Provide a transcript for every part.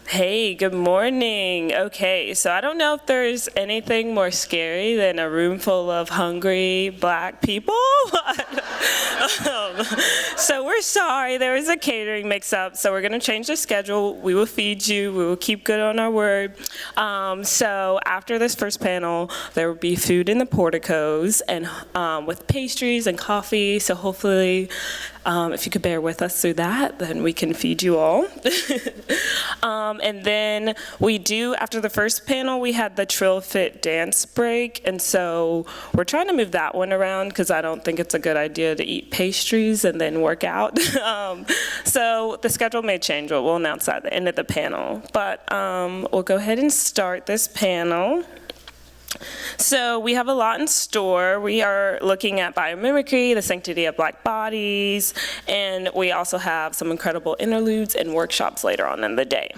Hey, good morning. Okay, so I don't know if there's anything more scary than a room full of hungry Black people. So we're sorry, there was a catering mix-up, so we're gonna change the schedule. We will feed you, we will keep good on our word. So after this first panel, there will be food in the porticos and with pastries and coffee, so hopefully if you could bear with us through that, then we can feed you all. And then we do, after the first panel, we had the Trill Fit dance break, and so we're trying to move that one around because I don't think it's a good idea to eat pastries and then work out. So the schedule may change, but we'll announce that at the end of the panel. But we'll go ahead and start this panel. So we have a lot in store. We are looking at biomimicry, the sanctity of Black bodies, and we also have some incredible interludes and workshops later on in the day.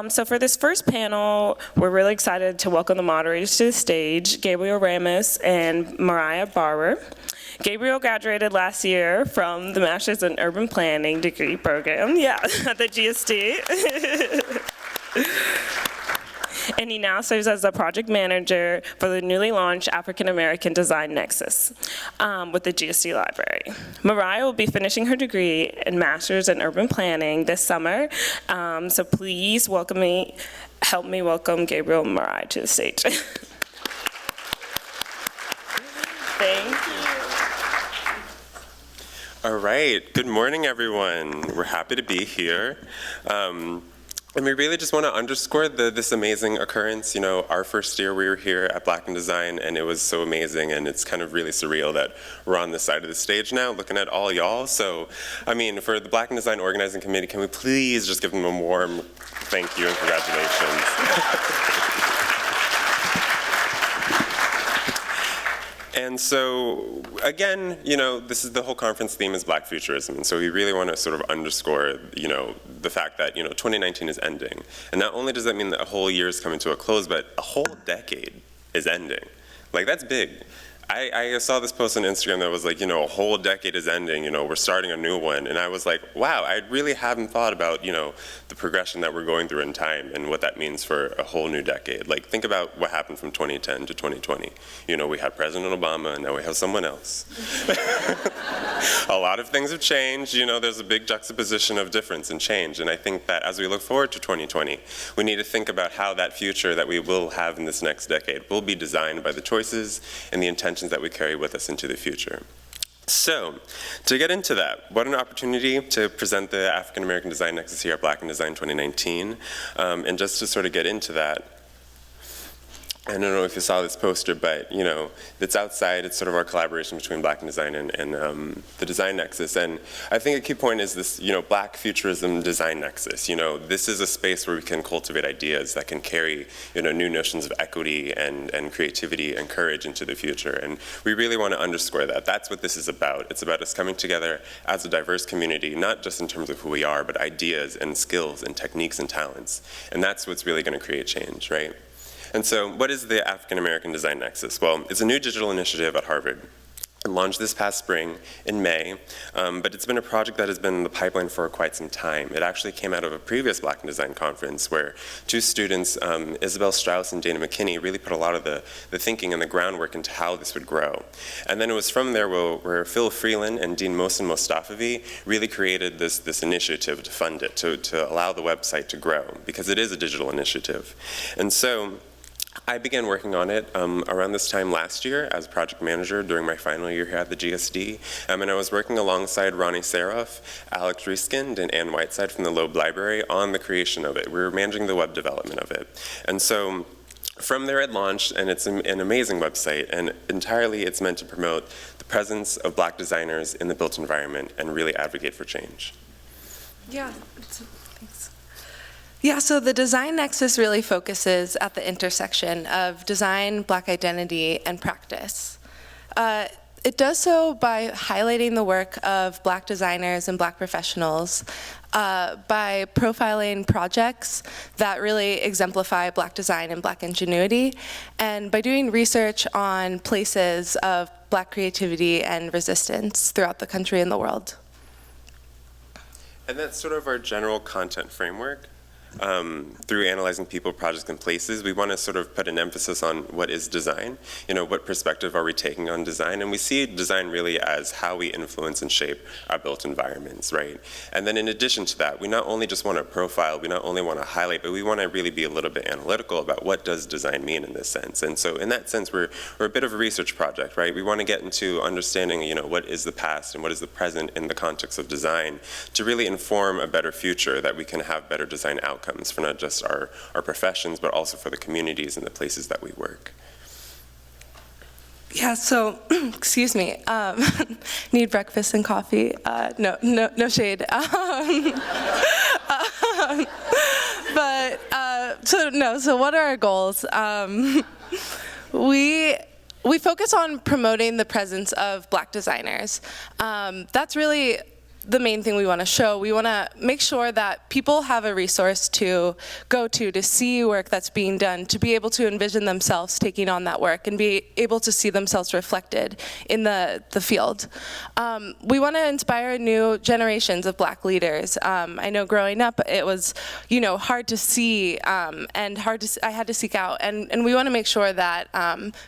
So for this first panel, we're really excited to welcome the moderators to the stage, Gabriel Ramos and Mariah Barber. Gabriel graduated last year from the Master's in Urban Planning degree program, at the GSD. And he now serves as the project manager for the newly launched African American Design Nexus with the GSD Library. Mariah will be finishing her degree in Master's in Urban Planning this summer. So please help me welcome Gabriel and Mariah to the stage. Thank you. All right, good morning, everyone. We're happy to be here. And we really just want to underscore this amazing occurrence. You know, our first year we were here at Black in Design, and it was so amazing, and it's kind of really surreal that we're on this side of the stage now looking at all y'all. So, I mean, for the Black in Design Organizing Committee, can we please just give them a warm thank you and congratulations. And so, again, you know, this is the whole conference theme is Black futurism, and so we really want to sort of underscore, you know, the fact that, you know, 2019 is ending. And not only does that mean that a whole year is coming to a close, but a whole decade is ending. Like, that's big. I saw this post on Instagram that was like, you know, a whole decade is ending, you know, we're starting a new one. And I was like, wow, I really haven't thought about, you know, the progression that we're going through in time and what that means for a whole new decade. Like, think about what happened from 2010 to 2020. You know, we had President Obama, and now we have someone else. A lot of things have changed. You know, there's a big juxtaposition of difference and change. And I think that as we look forward to 2020, we need to think about how that future that we will have in this next decade will be designed by the choices and the intentions that we carry with us into the future. So, to get into that, what an opportunity to present the African American Design Nexus here at Black in Design 2019. And just to sort of get into that, I don't know if you saw this poster, but you know, it's outside. It's sort of our collaboration between Black in Design and the Design Nexus. And I think a key point is this, you know, Black Futurism Design Nexus. You know, this is a space where we can cultivate ideas that can carry, you know, new notions of equity and creativity and courage into the future. And we really want to underscore that. That's what this is about. It's about us coming together as a diverse community, not just in terms of who we are, but ideas and skills and techniques and talents. And that's what's really going to create change, right? And so, what is the African American Design Nexus? Well, it's a new digital initiative at Harvard. It launched this past spring in May, but it's been a project that has been in the pipeline for quite some time. It actually came out of a previous Black in Design conference where two students, Isabel Strauss and Dana McKinney, really put a lot of the thinking and the groundwork into how this would grow. And then it was from there where Phil Freeland and Dean Mohsen Mostafavi really created this initiative to fund it, to allow the website to grow, because it is a digital initiative. And so, I began working on it around this time last year as project manager during my final year here at the GSD. And I was working alongside Ronnie Saroff, Alex Rieskind, and Ann Whiteside from the Loeb Library on the creation of it. We were managing the web development of it. And so from there it launched, and it's an amazing website, and entirely it's meant to promote the presence of Black designers in the built environment and really advocate for change. Yeah, thanks. Yeah, so the Design Nexus really focuses at the intersection of design, Black identity, and practice. It does so by highlighting the work of Black designers and Black professionals, by profiling projects that really exemplify Black design and Black ingenuity, and by doing research on places of Black creativity and resistance throughout the country and the world. And that's sort of our general content framework. through analyzing people, projects, and places, we want to sort of put an emphasis on what is design, what perspective are we taking on design, and we see design really as how we influence and shape our built environments, right? And then in addition to that, we not only just want to profile, we not only want to highlight, but we want to really be a little bit analytical about what does design mean in this sense. And so in that sense, we're a bit of a research project, right? We want to get into understanding, what is the past and what is the present in the context of design to really inform a better future that we can have better design outcomes for not just our professions, but also for the communities and the places that we work. Yeah, so, excuse me, need breakfast and coffee. No shade. So what are our goals? We focus on promoting the presence of Black designers. That's really the main thing we want to show. We want to make sure that people have a resource to go to see work that's being done, to be able to envision themselves taking on that work and be able to see themselves reflected in the field. We want to inspire new generations of Black leaders. I know growing up it was, hard to see and I had to seek out, and we want to make sure that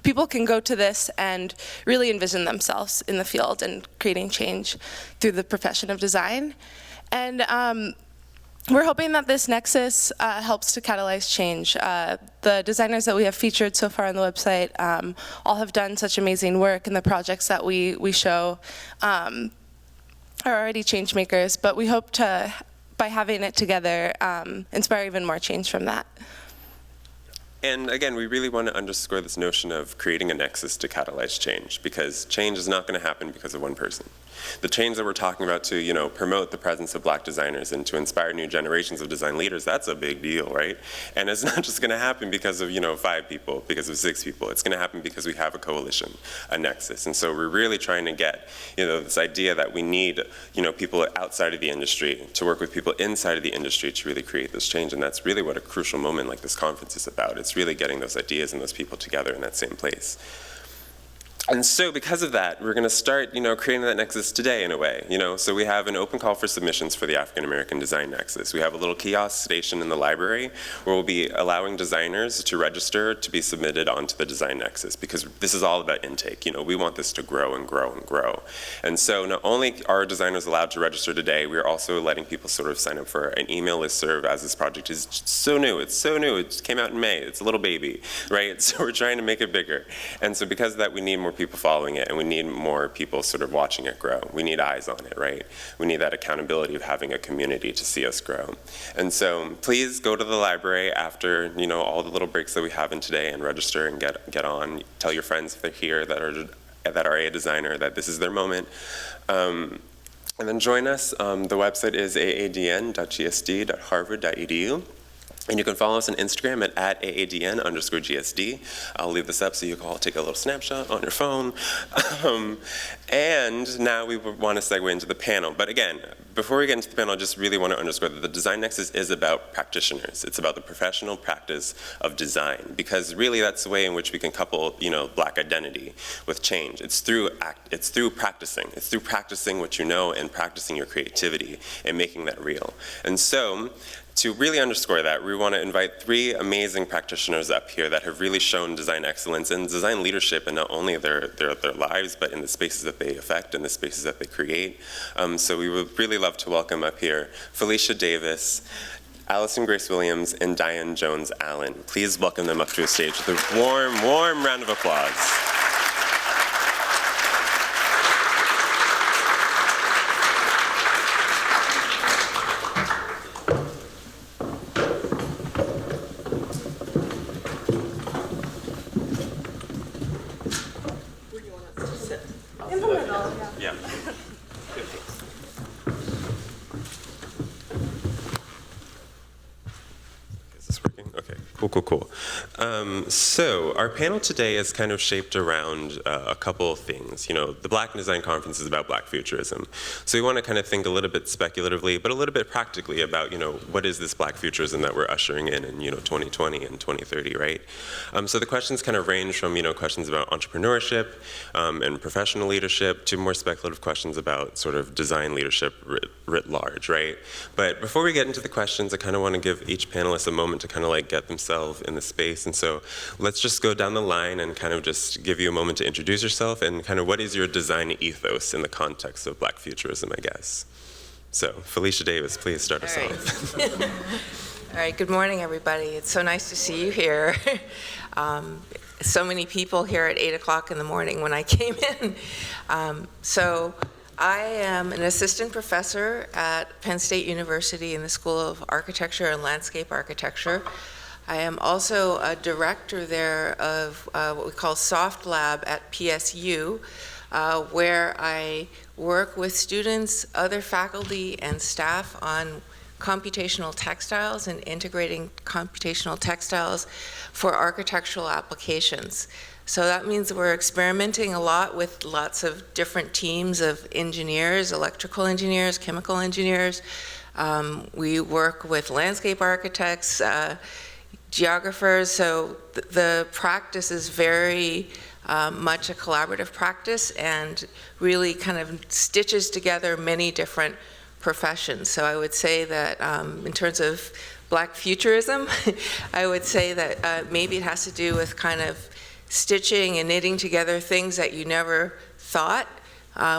people can go to this and really envision themselves in the field and creating change through the profession of design. And we're hoping that this nexus helps to catalyze change. The designers that we have featured so far on the website all have done such amazing work, and the projects that we show are already change makers, but we hope to, by having it together, inspire even more change from that. And again, we really want to underscore this notion of creating a nexus to catalyze change, because change is not going to happen because of one person. The change that we're talking about to, promote the presence of Black designers and to inspire new generations of design leaders, that's a big deal, right? And it's not just going to happen because of, 5 people, because of 6 people. It's going to happen because we have a coalition, a nexus. And so we're really trying to get, this idea that we need, people outside of the industry to work with people inside of the industry to really create this change. And that's really what a crucial moment like this conference is about. It's really getting those ideas and those people together in that same place. And so because of that, we're going to start, creating that nexus today in a way, So we have an open call for submissions for the African American Design Nexus. We have a little kiosk station in the library where we'll be allowing designers to register to be submitted onto the Design Nexus, because this is all about intake. We want this to grow and grow and grow. And so not only are designers allowed to register today, we're also letting people sort of sign up for an email listserv, as this project is so new. It's so new. It came out in May. It's a little baby, right? So we're trying to make it bigger. And so because of that, we need more people following it, and we need more people sort of watching it grow. We need eyes on it, right? We need that accountability of having a community to see us grow. And so please go to the library after, all the little breaks that we have in today and register and get on. Tell your friends if they're here that are a designer that this is their moment. And then join us. The website is aadn.gsd.harvard.edu. And you can follow us on Instagram at @AADN_GSD. I'll leave this up so you can all take a little snapshot on your phone. And now we want to segue into the panel. But again, before we get into the panel, I just really want to underscore that the Design Nexus is about practitioners. It's about the professional practice of design, because really that's the way in which we can couple, Black identity with change. It's through practicing. It's through practicing what you know and practicing your creativity and making that real. And so, to really underscore that, we want to invite 3 amazing practitioners up here that have really shown design excellence and design leadership in not only their lives, but in the spaces that they affect and the spaces that they create. So we would really love to welcome up here Felecia Davis, Allison Grace Williams, and Diane Jones Allen. Please welcome them up to the stage with a warm, warm round of applause. Cool. So our panel today is kind of shaped around a couple of things. You know, the Black Design Conference is about Black futurism. So we want to kind of think a little bit speculatively, but a little bit practically about, you know, what is this Black futurism that we're ushering in, you know, 2020 and 2030, right? So the questions kind of range from, you know, questions about entrepreneurship and professional leadership to more speculative questions about sort of design leadership writ large, right? But before we get into the questions, I kind of want to give each panelist a moment to kind of like get themselves in the space. And so let's just go down the line and kind of just give you a moment to introduce yourself and kind of what is your design ethos in the context of Black futurism, I guess. So Felecia Davis, please start us off. All right, good morning, everybody. It's so nice to see you here. So many people here at 8 o'clock in the morning when I came in. So I am an assistant professor at Penn State University in the School of Architecture and Landscape Architecture. I am also a director there of what we call Soft Lab at PSU, where I work with students, other faculty, and staff on computational textiles and integrating computational textiles for architectural applications. So that means we're experimenting a lot with lots of different teams of engineers, electrical engineers, chemical engineers. We work with landscape architects, geographers, so the practice is very much a collaborative practice and really kind of stitches together many different professions. So I would say that in terms of Black futurism, I would say that maybe it has to do with kind of stitching and knitting together things that you never thought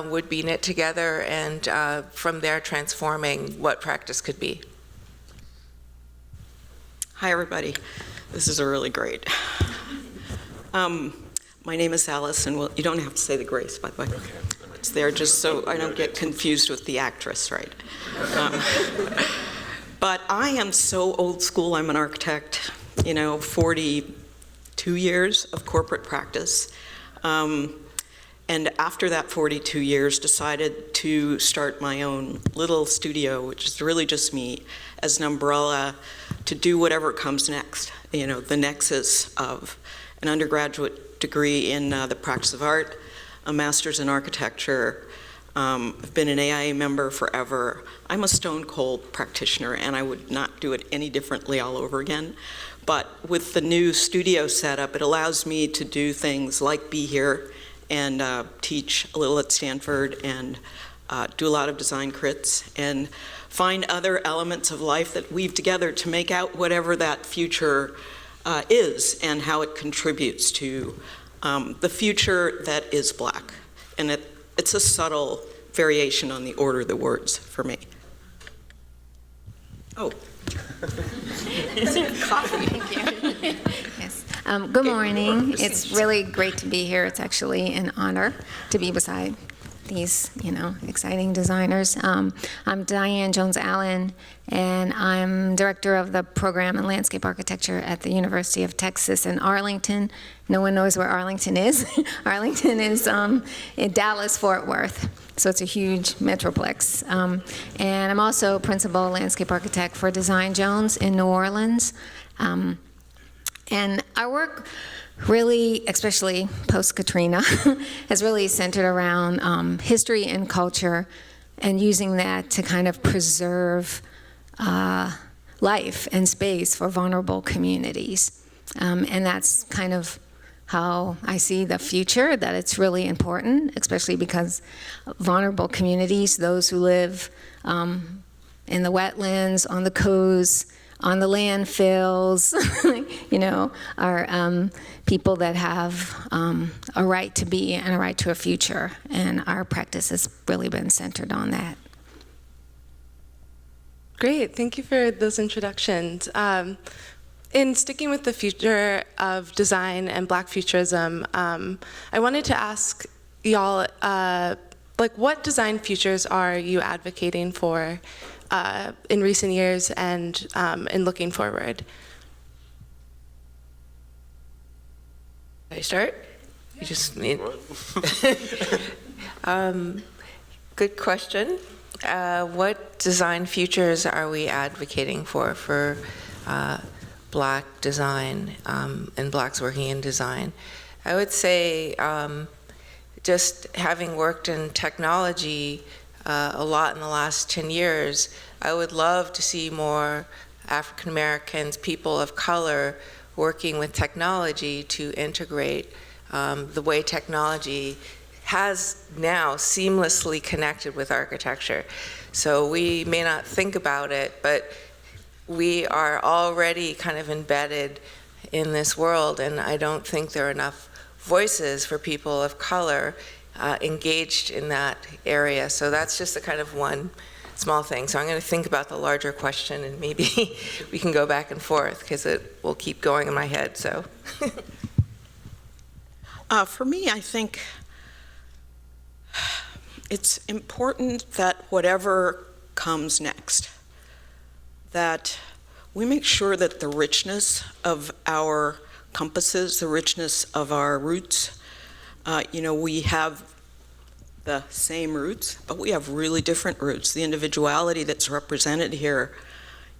would be knit together, and from there transforming what practice could be. Hi, everybody. This is really great. My name is Allison. Well, you don't have to say the grace, by the way. It's there just so I don't get confused with the actress, right? But I am so old school. I'm an architect, you know, 42 years of corporate practice. And after that 42 years, decided to start my own little studio, which is really just me, as an umbrella to do whatever comes next. You know, the nexus of an undergraduate degree in the practice of art, a master's in architecture. I've been an AIA member forever. I'm a stone cold practitioner, and I would not do it any differently all over again. But with the new studio setup, it allows me to do things like be here and teach a little at Stanford and do a lot of design crits and find other elements of life that weave together to make out whatever that future is and how it contributes to the future that is Black. And it's a subtle variation on the order of the words for me. Oh. Coffee. Thank you. Yes. Good morning. It's really great to be here. It's actually an honor to be beside these, you know, exciting designers. I'm Diane Jones-Allen, and I'm director of the program in landscape architecture at the University of Texas in Arlington. No one knows where Arlington is. Arlington is in Dallas-Fort Worth, so it's a huge metroplex. And I'm also principal landscape architect for Design Jones in New Orleans. And our work really, especially post-Katrina, has really centered around history and culture and using that to kind of preserve life and space for vulnerable communities. And that's kind of how I see the future, that it's really important, especially because vulnerable communities, those who live in the wetlands, on the coast, on the landfills, you know, are people that have a right to be and a right to a future. And our practice has really been centered on that. Great, thank you for those introductions. In sticking with the future of design and Black futurism, I wanted to ask y'all, like, what design futures are you advocating for in recent years and in looking forward? Can I start? You just need. Good question. What design futures are we advocating for Black design and Blacks working in design. I would say just having worked in technology a lot in the last 10 years, I would love to see more African Americans, people of color, working with technology to integrate the way technology has now seamlessly connected with architecture. So we may not think about it, but we are already kind of embedded in this world, and I don't think there are enough voices for people of color engaged in that area. So that's just a kind of one small thing. So I'm going to think about the larger question, and maybe we can go back and forth, because it will keep going in my head. So for me, I think it's important that whatever comes next, that we make sure that the richness of our compasses, the richness of our roots, we have the same roots, but we have really different roots. The individuality that's represented here,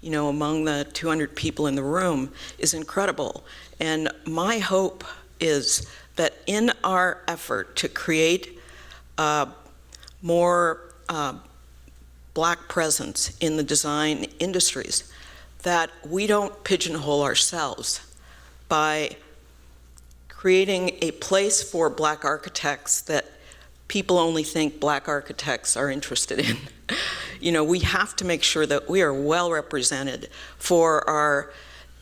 among the 200 people in the room is incredible. And my hope is that in our effort to create more Black presence in the design industries, that we don't pigeonhole ourselves by creating a place for Black architects that people only think Black architects are interested in. We have to make sure that we are well represented for our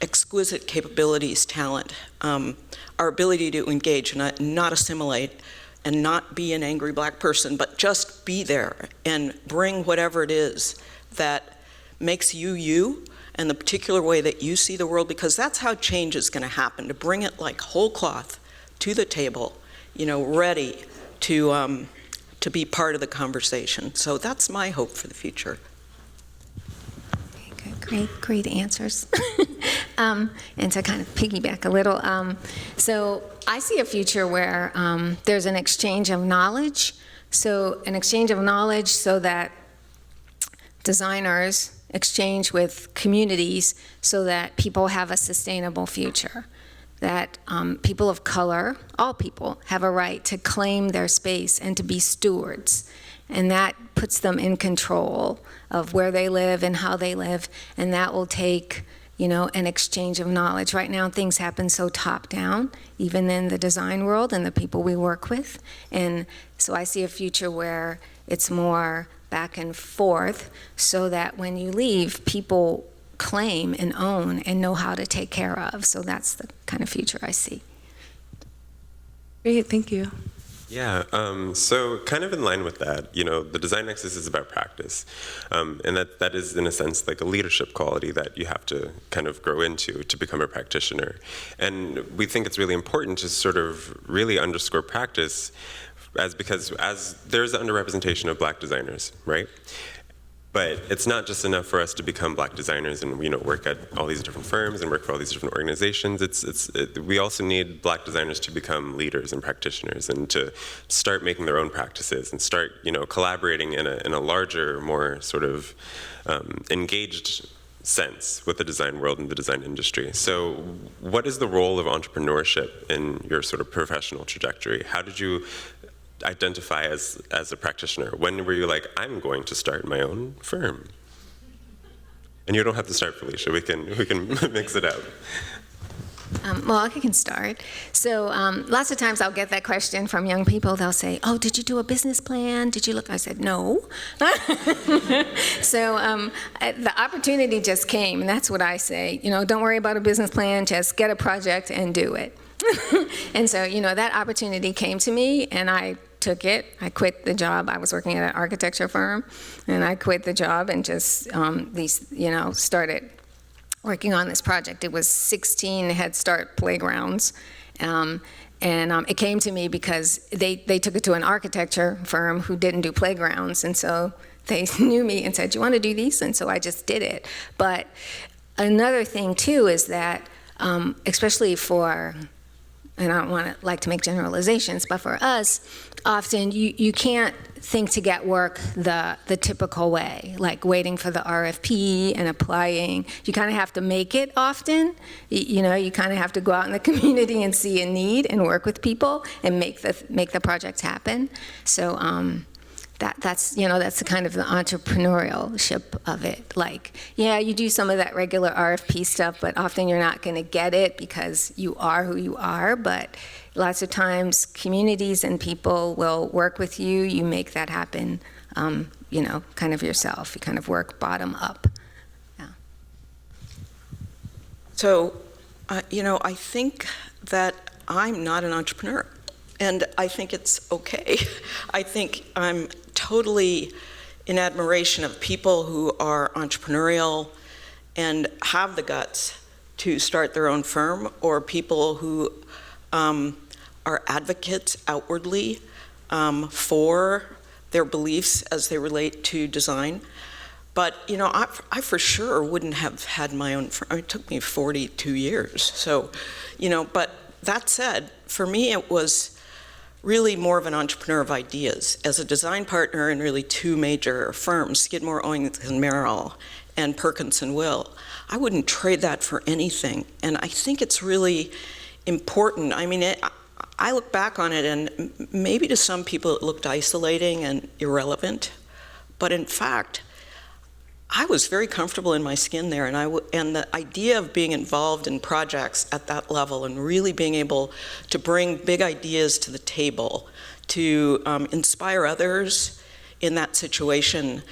exquisite capabilities, talent, our ability to engage and not assimilate and not be an angry Black person, but just be there and bring whatever it is that makes you you and the particular way that you see the world, because that's how change is going to happen, to bring it like whole cloth to the table, ready to be part of the conversation. So that's my hope for the future. Great answers. And to kind of piggyback a little, so I see a future where there's an exchange of knowledge. So an exchange of knowledge so that designers exchange with communities so that people have a sustainable future. That people of color, all people, have a right to claim their space and to be stewards. And that puts them in control of where they live and how they live. And that will take, an exchange of knowledge. Right now, things happen so top-down, even in the design world and the people we work with. And so I see a future where it's more back and forth, so that when you leave, people claim and own and know how to take care of. So that's the kind of future I see. Great, thank you. Yeah, so kind of in line with that, the Design Nexus is about practice. And that is, in a sense, like a leadership quality that you have to kind of grow into to become a practitioner. And we think it's really important to sort of really underscore practice because there's an underrepresentation of Black designers, right? But it's not just enough for us to become Black designers and work at all these different firms and work for all these different organizations. We also need Black designers to become leaders and practitioners and to start making their own practices and start collaborating in a larger, more sort of engaged sense with the design world and the design industry. So what is the role of entrepreneurship in your sort of professional trajectory? How did you identify as a practitioner? When were you like, I'm going to start my own firm? And you don't have to start, Felecia. We can mix it out. Well, I can start. So lots of times I'll get that question from young people. They'll say, oh, did you do a business plan? Did you look? I said, no. So the opportunity just came, and that's what I say. Don't worry about a business plan. Just get a project and do it. And so, that opportunity came to me, and I took it. I quit the job. I was working at an architecture firm, and I quit the job and just started working on this project. It was 16 Head Start playgrounds, and it came to me because they took it to an architecture firm who didn't do playgrounds, and so they knew me and said, "You want to do these?" And so I just did it. But another thing too is that, especially for and I don't want to like to make generalizations, but for us, often you can't think to get work the typical way, like waiting for the RFP and applying. You kind of have to make it often. You know, you kind of have to go out in the community and see a need and work with people and make the project happen. So that's the kind of the entrepreneurship of it. Like, yeah, you do some of that regular RFP stuff, but often you're not going to get it because you are who you are. But lots of times, communities and people will work with you. You make that happen, kind of yourself. You kind of work bottom up. Yeah. So, I think that I'm not an entrepreneur. And I think it's okay. I think I'm totally in admiration of people who are entrepreneurial and have the guts to start their own firm, or people who are advocates outwardly for their beliefs as they relate to design. But, I for sure wouldn't have had my own firm. I mean, it took me 42 years. So, but that said, for me it was really more of an entrepreneur of ideas. As a design partner in really two major firms, Skidmore, Owings & Merrill and Perkins & Will, I wouldn't trade that for anything. And I think it's really important. I mean, I look back on it, and maybe to some people it looked isolating and irrelevant, but in fact, I was very comfortable in my skin there, and the idea of being involved in projects at that level and really being able to bring big ideas to the table, to inspire others in that situation,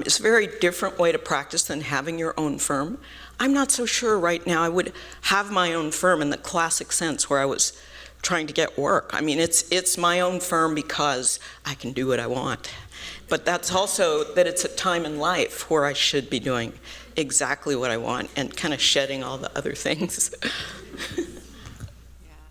is a very different way to practice than having your own firm. I'm not so sure right now I would have my own firm in the classic sense where I was trying to get work. I mean, it's my own firm because I can do what I want. But that's also that it's a time in life where I should be doing exactly what I want and kind of shedding all the other things.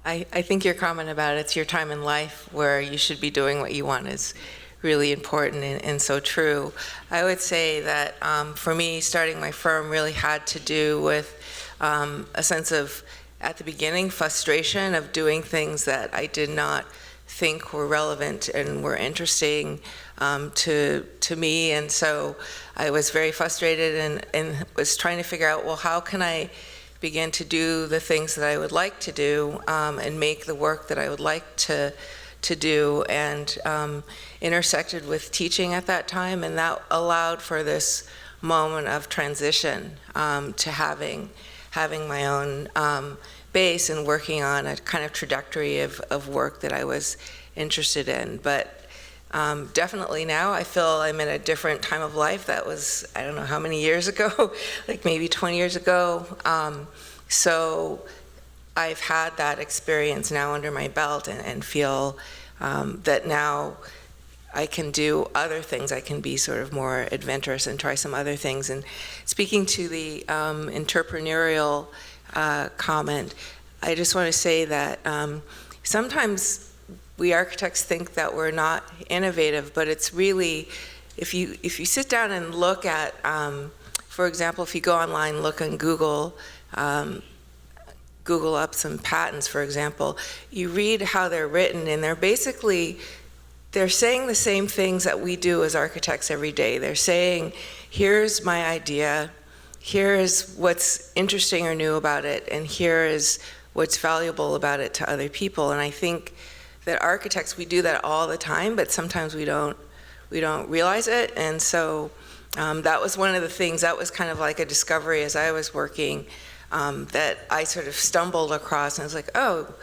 I think your comment about it's your time in life where you should be doing what you want is really important and so true. I would say that for me, starting my firm really had to do with a sense of, at the beginning, frustration of doing things that I did not think were relevant and were interesting to me. And so I was very frustrated and was trying to figure out, well, how can I begin to do the things that I would like to do and make the work that I would like to do, and intersected with teaching at that time, and that allowed for this moment of transition to having my own base and working on a kind of trajectory of work that I was interested in. But definitely now I feel I'm in a different time of life. That was, I don't know how many years ago, like maybe 20 years ago. So I've had that experience now under my belt and feel that now I can do other things. I can be sort of more adventurous and try some other things. And speaking to the entrepreneurial comment, I just want to say that sometimes we architects think that we're not innovative, but it's really, if you sit down and look at, for example, if you go online, look on Google, Google up some patents, for example, you read how they're written, and they're saying the same things that we do as architects every day. They're saying, here's my idea, here is what's interesting or new about it, and here is what's valuable about it to other people. And I think that architects, we do that all the time, but sometimes we don't realize it. And so that was one of the things, that was kind of like a discovery as I was working, that I sort of stumbled across, and I was like, oh,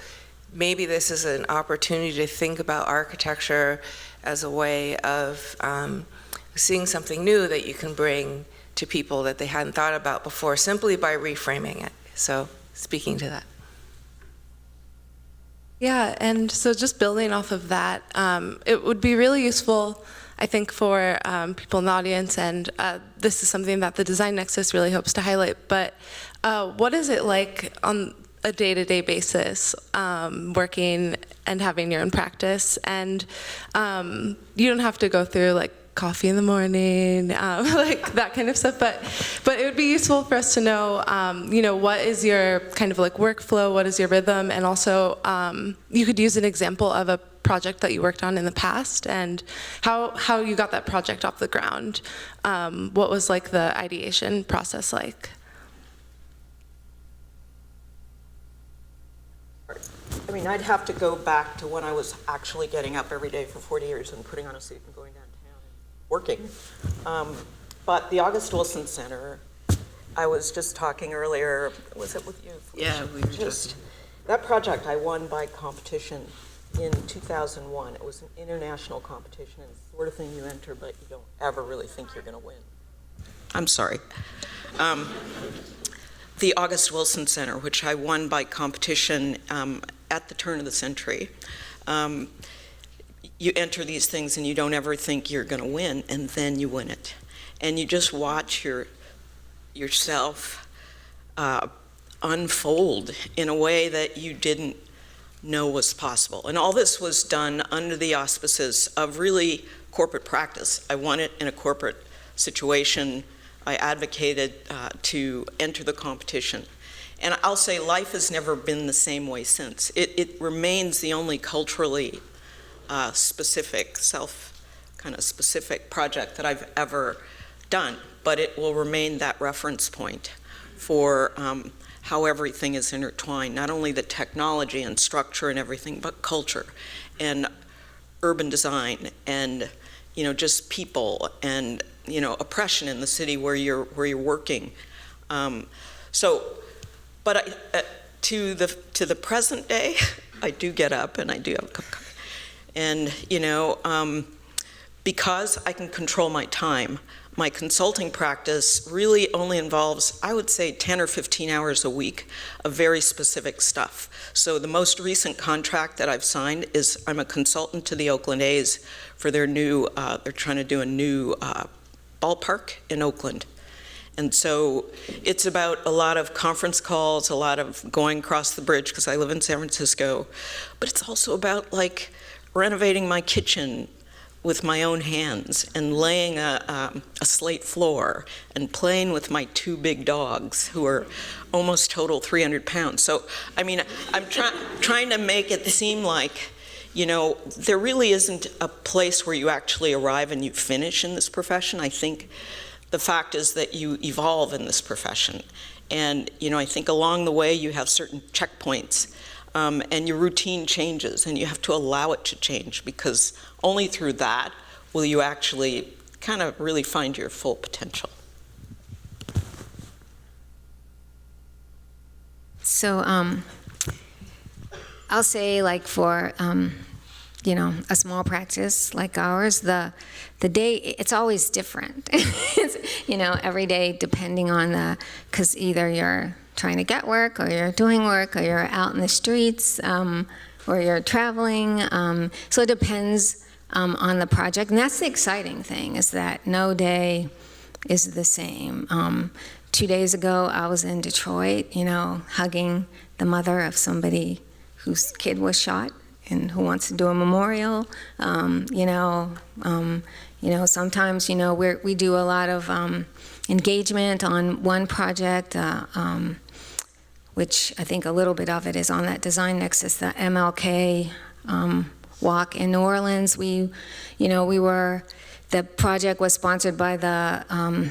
maybe this is an opportunity to think about architecture as a way of seeing something new that you can bring to people that they hadn't thought about before, simply by reframing it. So speaking to that. Yeah, and so just building off of that, it would be really useful, I think, for people in the audience, and this is something that the Design Nexus really hopes to highlight, but what is it like on a day-to-day basis, working and having your own practice? And you don't have to go through like coffee in the morning, like that kind of stuff. But it would be useful for us to know, what is your kind of like workflow, what is your rhythm, and also you could use an example of a project that you worked on in the past and how you got that project off the ground. What was like the ideation process like? I mean, I'd have to go back to when I was actually getting up every day for 40 years and putting on a suit and going downtown and working. But the August Wilson Center, I was just talking earlier, was it with you? Yeah, we were just. That project I won by competition in 2001. It was an international competition, and the sort of thing you enter, but you don't ever really think you're going to win. I'm sorry. The August Wilson Center, which I won by competition at the turn of the century. You enter these things and you don't ever think you're going to win, and then you win it. And you just watch yourself unfold in a way that you didn't know was possible. And all this was done under the auspices of really corporate practice. I won it in a corporate situation. I advocated to enter the competition. And I'll say life has never been the same way since. It remains the only culturally specific, specific project that I've ever done, but it will remain that reference point for how everything is intertwined, not only the technology and structure and everything, but culture and urban design and just people and oppression in the city where you're working. But to the present day, I do get up and I do have a cup of coffee. And because I can control my time, my consulting practice really only involves, I would say, 10 or 15 hours a week of very specific stuff. So the most recent contract that I've signed is I'm a consultant to the Oakland A's for their new, they're trying to do a new ballpark in Oakland. And so it's about a lot of conference calls, a lot of going across the bridge because I live in San Francisco, but it's also about like renovating my kitchen with my own hands and laying a slate floor and playing with my two big dogs who are almost total 300 pounds. So, I mean, I'm trying to make it seem like, there really isn't a place where you actually arrive and you finish in this profession. I think the fact is that you evolve in this profession. And, I think along the way you have certain checkpoints and your routine changes and you have to allow it to change because only through that will you actually kind of really find your full potential. So I'll say like for, a small practice like ours, the day, it's always different. Every day depending on because either you're trying to get work or you're doing work or you're out in the streets or you're traveling. So it depends on the project. And that's the exciting thing, is that no day is the same. 2 days ago, I was in Detroit, hugging the mother of somebody whose kid was shot and who wants to do a memorial. Sometimes, we do a lot of engagement on one project, which I think a little bit of it is on that Design Nexus, the MLK walk in New Orleans. The project was sponsored by the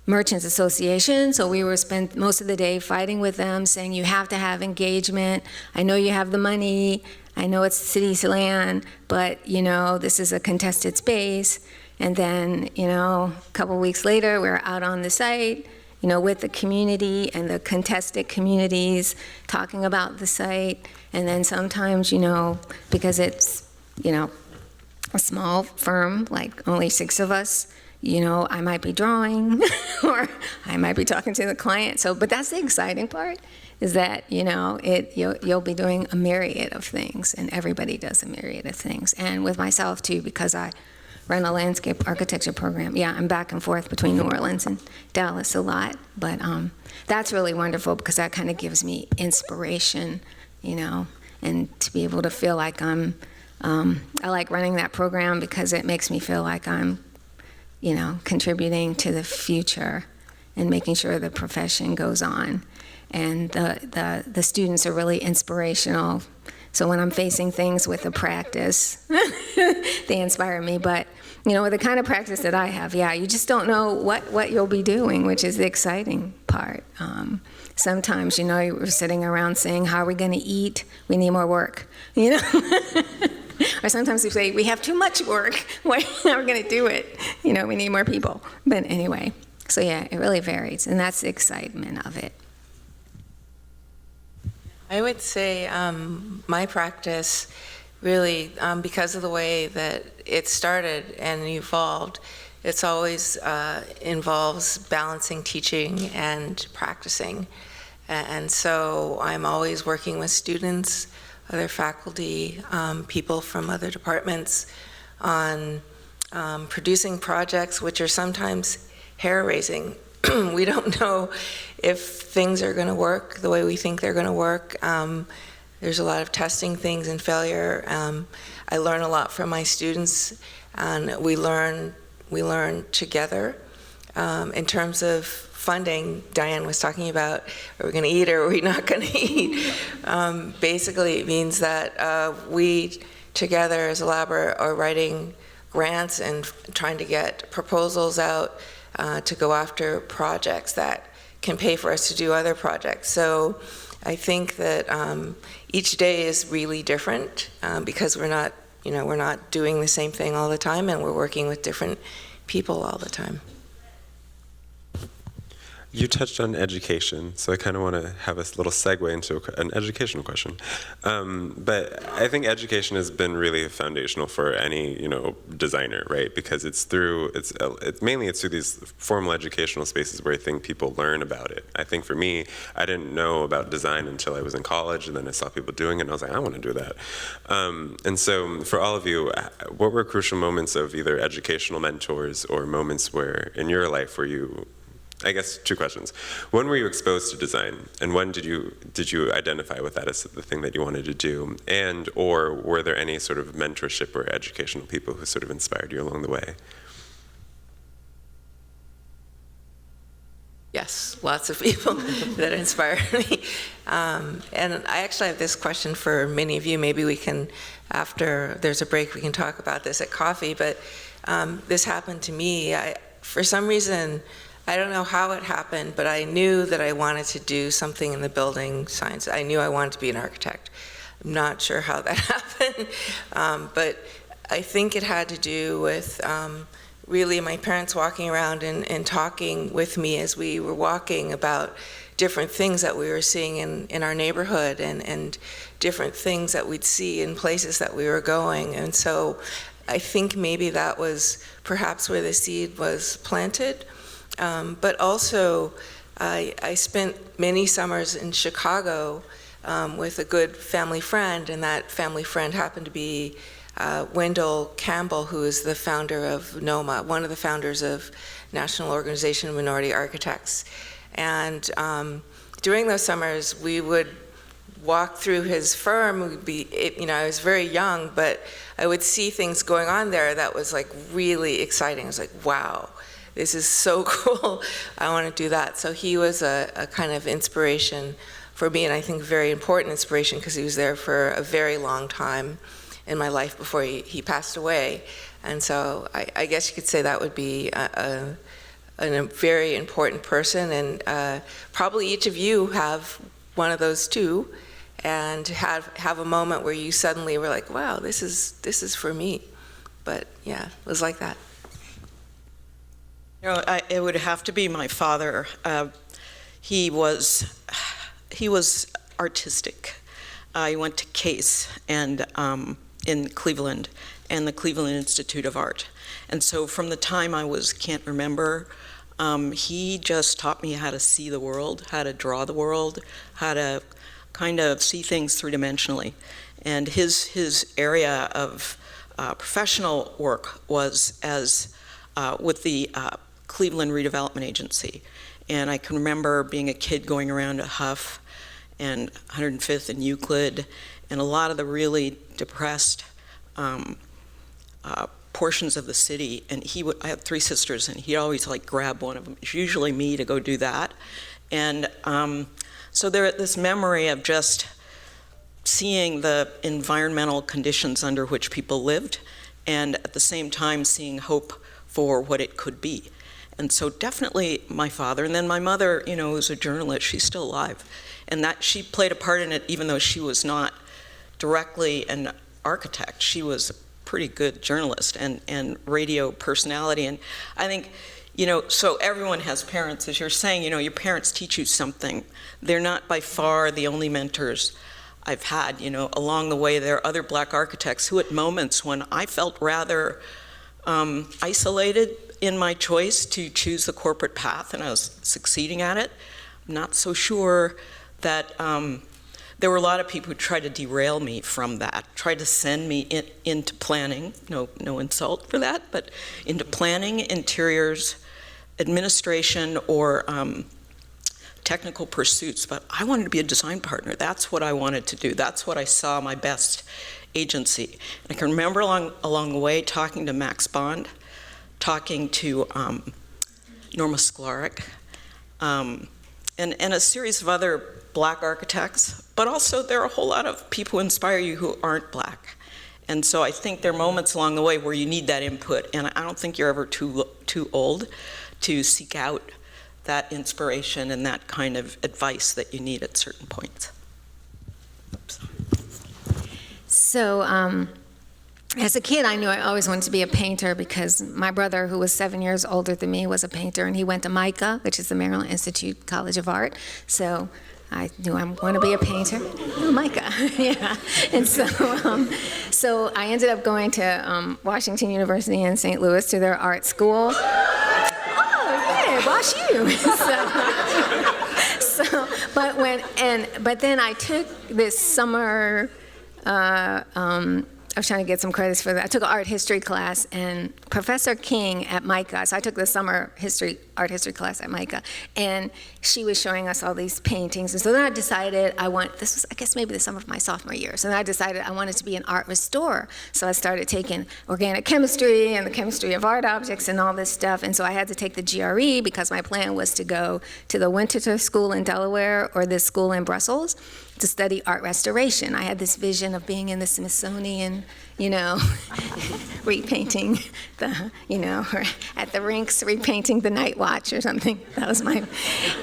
Merchants Association, so we were spent most of the day fighting with them, saying you have to have engagement. I know you have the money. I know it's the city's land, but this is a contested space. And then a couple weeks later, we're out on the site, with the community and the contested communities talking about the site. And then sometimes, because it's a small firm, like only 6 of us, I might be drawing or I might be talking to the client. But that's the exciting part, is that, you'll be doing a myriad of things, and everybody does a myriad of things. And with myself too, because I run a landscape architecture program. Yeah, I'm back and forth between New Orleans and Dallas a lot, but that's really wonderful because that kind of gives me inspiration, and to be able to feel like I like running that program because it makes me feel like I'm contributing to the future and making sure the profession goes on. And the students are really inspirational. So when I'm facing things with the practice, they inspire me. But, with the kind of practice that I have, you just don't know what you'll be doing, which is the exciting part. Sometimes, you're sitting around saying, how are we going to eat? We need more work, Or sometimes we say, we have too much work. How are we going to do it? We need more people. But anyway, so it really varies. And that's the excitement of it. I would say my practice really, because of the way that it started and evolved, it's always involves balancing teaching and practicing. And so I'm always working with students, other faculty, people from other departments on producing projects which are sometimes hair-raising. We don't know if things are going to work the way we think they're going to work. There's a lot of testing things and failure. I learn a lot from my students, and we learn together. In terms of funding, Diane was talking about, are we going to eat or are we not going to eat? Basically, it means that we together as a lab are writing grants and trying to get proposals out to go after projects that can pay for us to do other projects. So I think that each day is really different because we're not doing the same thing all the time, and we're working with different people all the time. You touched on education, so I kind of want to have a little segue into an educational question. But I think education has been really foundational for any designer, right? Because it's mainly through these formal educational spaces where I think people learn about it. I think for me, I didn't know about design until I was in college, and then I saw people doing it, and I was like, I want to do that. And so for all of you, what were crucial moments of either educational mentors or moments where in your life where you, I guess two questions. When were you exposed to design, and when did you identify with that as the thing that you wanted to do, and or were there any sort of mentorship or educational people who sort of inspired you along the way? Yes, lots of people that inspired me. And I actually have this question for many of you. Maybe we can, after there's a break, we can talk about this at coffee. But this happened to me. For some reason, I don't know how it happened, but I knew that I wanted to do something in the building science. I knew I wanted to be an architect. I'm not sure how that happened, but I think it had to do with really my parents walking around and talking with me as we were walking about different things that we were seeing in our neighborhood and different things that we'd see in places that we were going. And so I think maybe that was perhaps where the seed was planted. But also, I spent many summers in Chicago with a good family friend, and that family friend happened to be Wendell Campbell, who is the founder of NOMA, one of the founders of National Organization of Minority Architects. And during those summers, we would walk through his firm. I was very young, but I would see things going on there that was like really exciting. I was like, wow. This is so cool. I want to do that. So he was a kind of inspiration for me, and I think very important inspiration because he was there for a very long time in my life before he passed away. And so I guess you could say that would be a very important person, and probably each of you have one of those too, and have a moment where you suddenly were like, wow, this is for me. But yeah, it was like that. It would have to be my father. He was artistic. He went to Case and in Cleveland, and the Cleveland Institute of Art. And so from the time I can't remember, he just taught me how to see the world, how to draw the world, how to kind of see things three-dimensionally. And his area of professional work was with the Cleveland Redevelopment Agency. And I can remember being a kid going around to Huff and 105th and Euclid, and a lot of the really depressed portions of the city, and I had 3 sisters, and he'd always like grab one of them. It's usually me to go do that. And so there this memory of just seeing the environmental conditions under which people lived, and at the same time seeing hope for what it could be. And so definitely my father, and then my mother, you know, was a journalist, she's still alive. And that she played a part in it, even though she was not directly an architect. She was a pretty good journalist and radio personality. And I think, you know, so everyone has parents, as you're saying, you know, your parents teach you something. They're not by far the only mentors I've had, you know. Along the way, there are other Black architects who at moments when I felt rather isolated in my choice to choose the corporate path, and I was succeeding at it, I'm not so sure that there were a lot of people who tried to derail me from that, tried to send me into planning, no insult for that, but into planning, interiors, administration, or technical pursuits. But I wanted to be a design partner. That's what I wanted to do. That's what I saw my best agency. And I can remember along the way talking to Max Bond, talking to Norma Sklarek, and a series of other Black architects, but also there are a whole lot of people who inspire you who aren't Black. And so I think there are moments along the way where you need that input, and I don't think you're ever too old to seek out that inspiration and that kind of advice that you need at certain points. Oops. So, as a kid, I knew I always wanted to be a painter because my brother, who was 7 years older than me, was a painter, and he went to MICA, which is the Maryland Institute College of Art. So I knew I want to be a painter. Oh, MICA, yeah. And so I ended up going to Washington University in St. Louis to their art school. Oh, yeah, Wash U. But then I took this summer. I was trying to get some credits for that. I took an art history class, and Professor King at MICA, so I took the summer art history class at MICA, and she was showing us all these paintings. And so then I decided this was, I guess, maybe the summer of my sophomore year. So then I decided I wanted to be an art restorer. So I started taking organic chemistry and the chemistry of art objects and all this stuff. And so I had to take the GRE because my plan was to go to the Winterthur School in Delaware or this school in Brussels to study art restoration. I had this vision of being in the Smithsonian, you know, repainting or at the Rinks repainting the Night Watch or something. That was mine.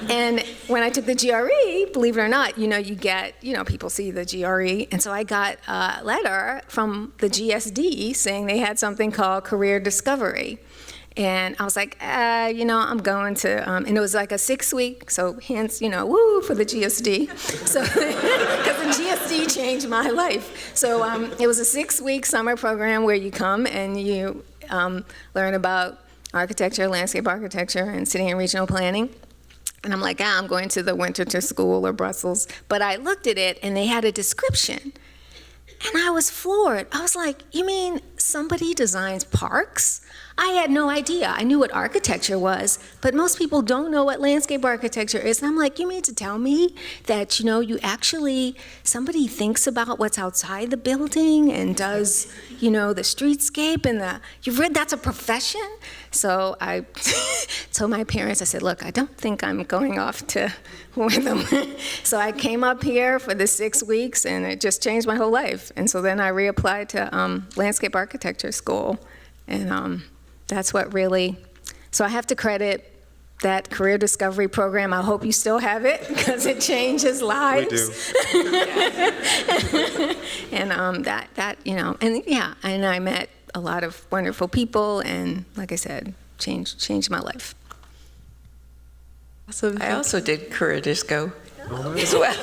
And when I took the GRE, believe it or not, you get, people see the GRE. And so I got a letter from the GSD saying they had something called career discovery. And I was like, I'm going to, and it was like a 6-week, so hence, woo for the GSD. So, because the GSD changed my life. So it was a 6-week summer program where you come and you learn about architecture, landscape architecture, and city and regional planning. And I'm like, I'm going to the Winterthur School or Brussels. But I looked at it and they had a description. And I was floored. I was like, you mean somebody designs parks? I had no idea. I knew what architecture was, but most people don't know what landscape architecture is. And I'm like, you mean to tell me that, you actually, somebody thinks about what's outside the building and does, the streetscape and you've read that's a profession? So I told my parents, I said, look, I don't think I'm going off to Wyndham. So I came up here for the 6 weeks and it just changed my whole life. And so then I reapplied to landscape architecture school. And that's what really, so I have to credit that career discovery program. I hope you still have it because it changes lives. We do. And and I met a lot of wonderful people and, like I said, changed my life. Awesome. I also did career disco as well.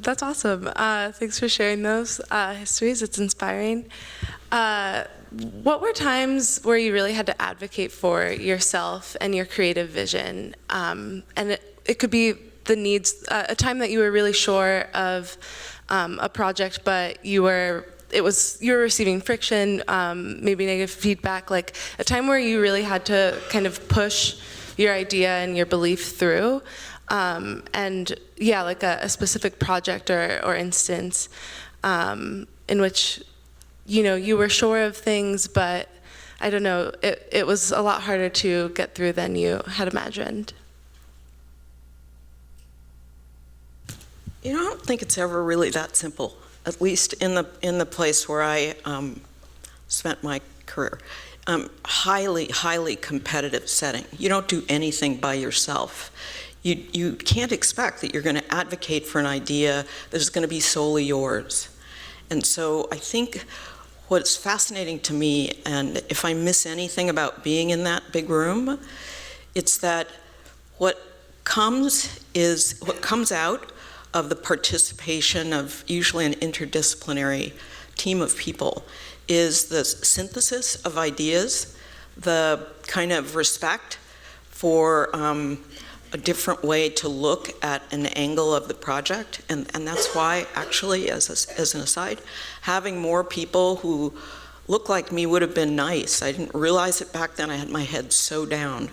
That's awesome. Thanks for sharing those histories. It's inspiring. What were times where you really had to advocate for yourself and your creative vision? And it could be the needs, a time that you were really sure of a project, but you were receiving friction, maybe negative feedback, like a time where you really had to kind of push your idea and your belief through. And like a specific project or instance in which, you were sure of things, but I don't know, it was a lot harder to get through than you had imagined. I don't think it's ever really that simple, at least in the place where I spent my career. Highly, highly competitive setting. You don't do anything by yourself. You can't expect that you're going to advocate for an idea that is going to be solely yours. And so I think what's fascinating to me, and if I miss anything about being in that big room, it's that what comes out of the participation of usually an interdisciplinary team of people is the synthesis of ideas, the kind of respect for a different way to look at an angle of the project. And that's why, actually, as an aside, having more people who look like me would have been nice. I didn't realize it back then. I had my head so down.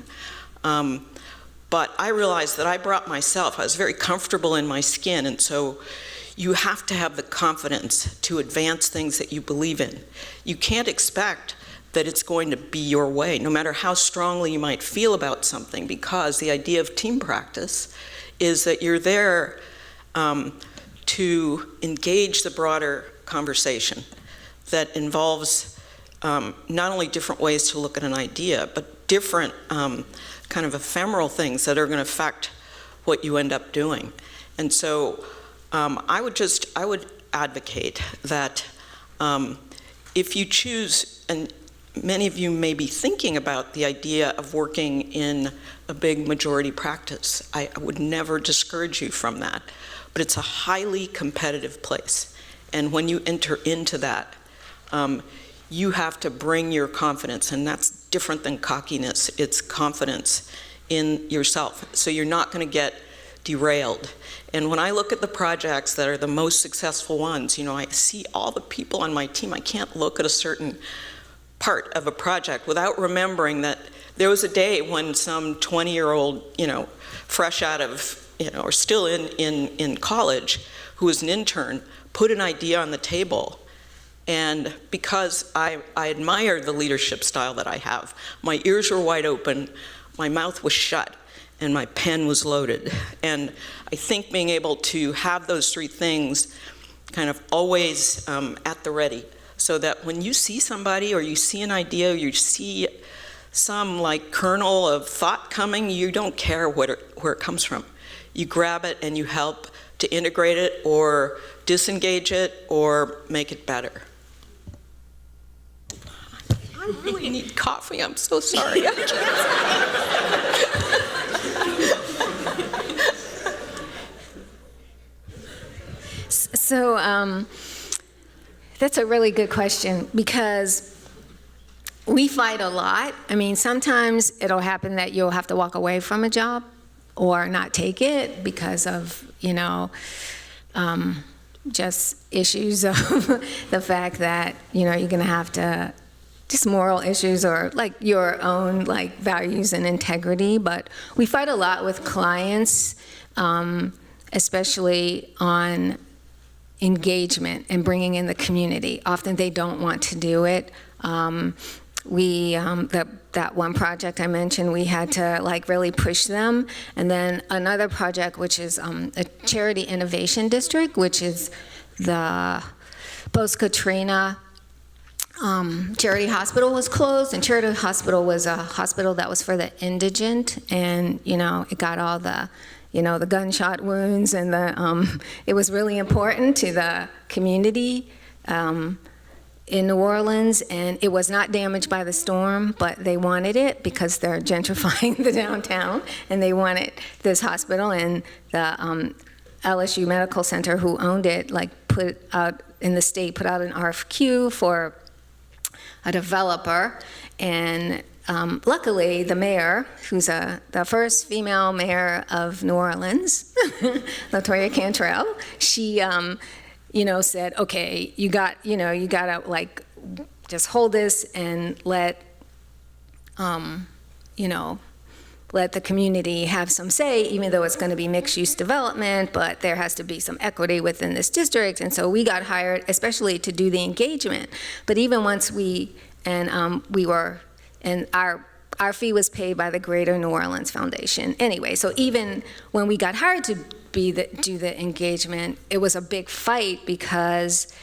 But I realized that I brought myself. I was very comfortable in my skin, and so you have to have the confidence to advance things that you believe in. You can't expect that it's going to be your way, no matter how strongly you might feel about something, because the idea of team practice is that you're there to engage the broader conversation that involves not only different ways to look at an idea, but different kind of ephemeral things that are going to affect what you end up doing. And so I would advocate that if you choose, and many of you may be thinking about the idea of working in a big majority practice, I would never discourage you from that. But it's a highly competitive place. And when you enter into that, you have to bring your confidence, and that's different than cockiness. It's confidence in yourself. So you're not going to get derailed. And when I look at the projects that are the most successful ones, I see all the people on my team. I can't look at a certain part of a project without remembering that there was a day when some 20-year-old, fresh out of, or still in college, who was an intern, put an idea on the table. And because I admire the leadership style that I have, my ears were wide open, my mouth was shut, and my pen was loaded. And I think being able to have those three things kind of always at the ready, so that when you see somebody or you see an idea, or you see some kernel of thought coming, you don't care where it comes from. You grab it and you help to integrate it or disengage it or make it better. I really need coffee. I'm so sorry. So that's a really good question, because we fight a lot. I mean, sometimes it'll happen that you'll have to walk away from a job or not take it because of, just issues of the fact that, you're going to have to, just moral issues or your own values and integrity. But we fight a lot with clients, especially on engagement and bringing in the community. Often they don't want to do it. That one project I mentioned, we had to really push them. And then another project, which is a charity innovation district, which is the post-Katrina Charity Hospital was closed, and Charity Hospital was a hospital that was for the indigent, and it got all the the gunshot wounds, and it was really important to the community in New Orleans, and it was not damaged by the storm, but they wanted it because they're gentrifying the downtown, and they wanted this hospital. And the LSU Medical Center, who owned it, put out an RFQ for a developer, and luckily the mayor, who's the first female mayor of New Orleans, Latoya Cantrell, she said, okay, you gotta just hold this and let let the community have some say, even though it's going to be mixed-use development, but there has to be some equity within this district. And so we got hired, especially to do the engagement. But even once our fee was paid by the Greater New Orleans Foundation. Anyway, so even when we got hired to do the engagement, it was a big fight because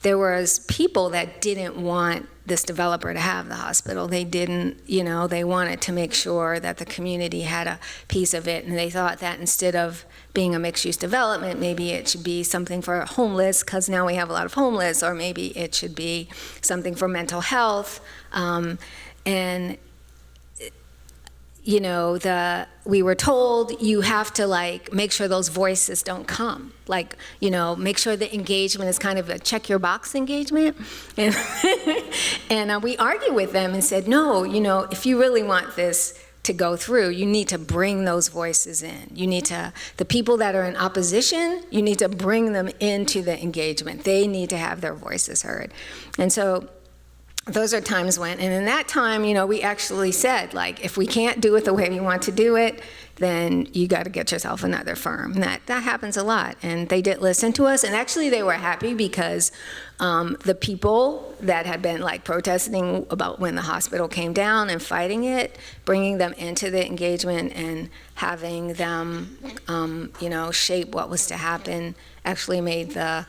there was people that didn't want this developer to have the hospital. They didn't, they wanted to make sure that the community had a piece of it, and they thought that instead of being a mixed-use development, maybe it should be something for homeless, because now we have a lot of homeless, or maybe it should be something for mental health. We were told you have to make sure those voices don't come. Make sure the engagement is kind of a check your box engagement. And, and we argued with them and said, no, if you really want this to go through, you need to bring those voices in. The people that are in opposition, you need to bring them into the engagement. They need to have their voices heard. And so those are times when, and in that time, we actually said, if we can't do it the way we want to do it, then you got to get yourself another firm. And that happens a lot. And they did listen to us, and actually they were happy because the people that had been protesting about when the hospital came down and fighting it, bringing them into the engagement and having them, shape what was to happen, actually made the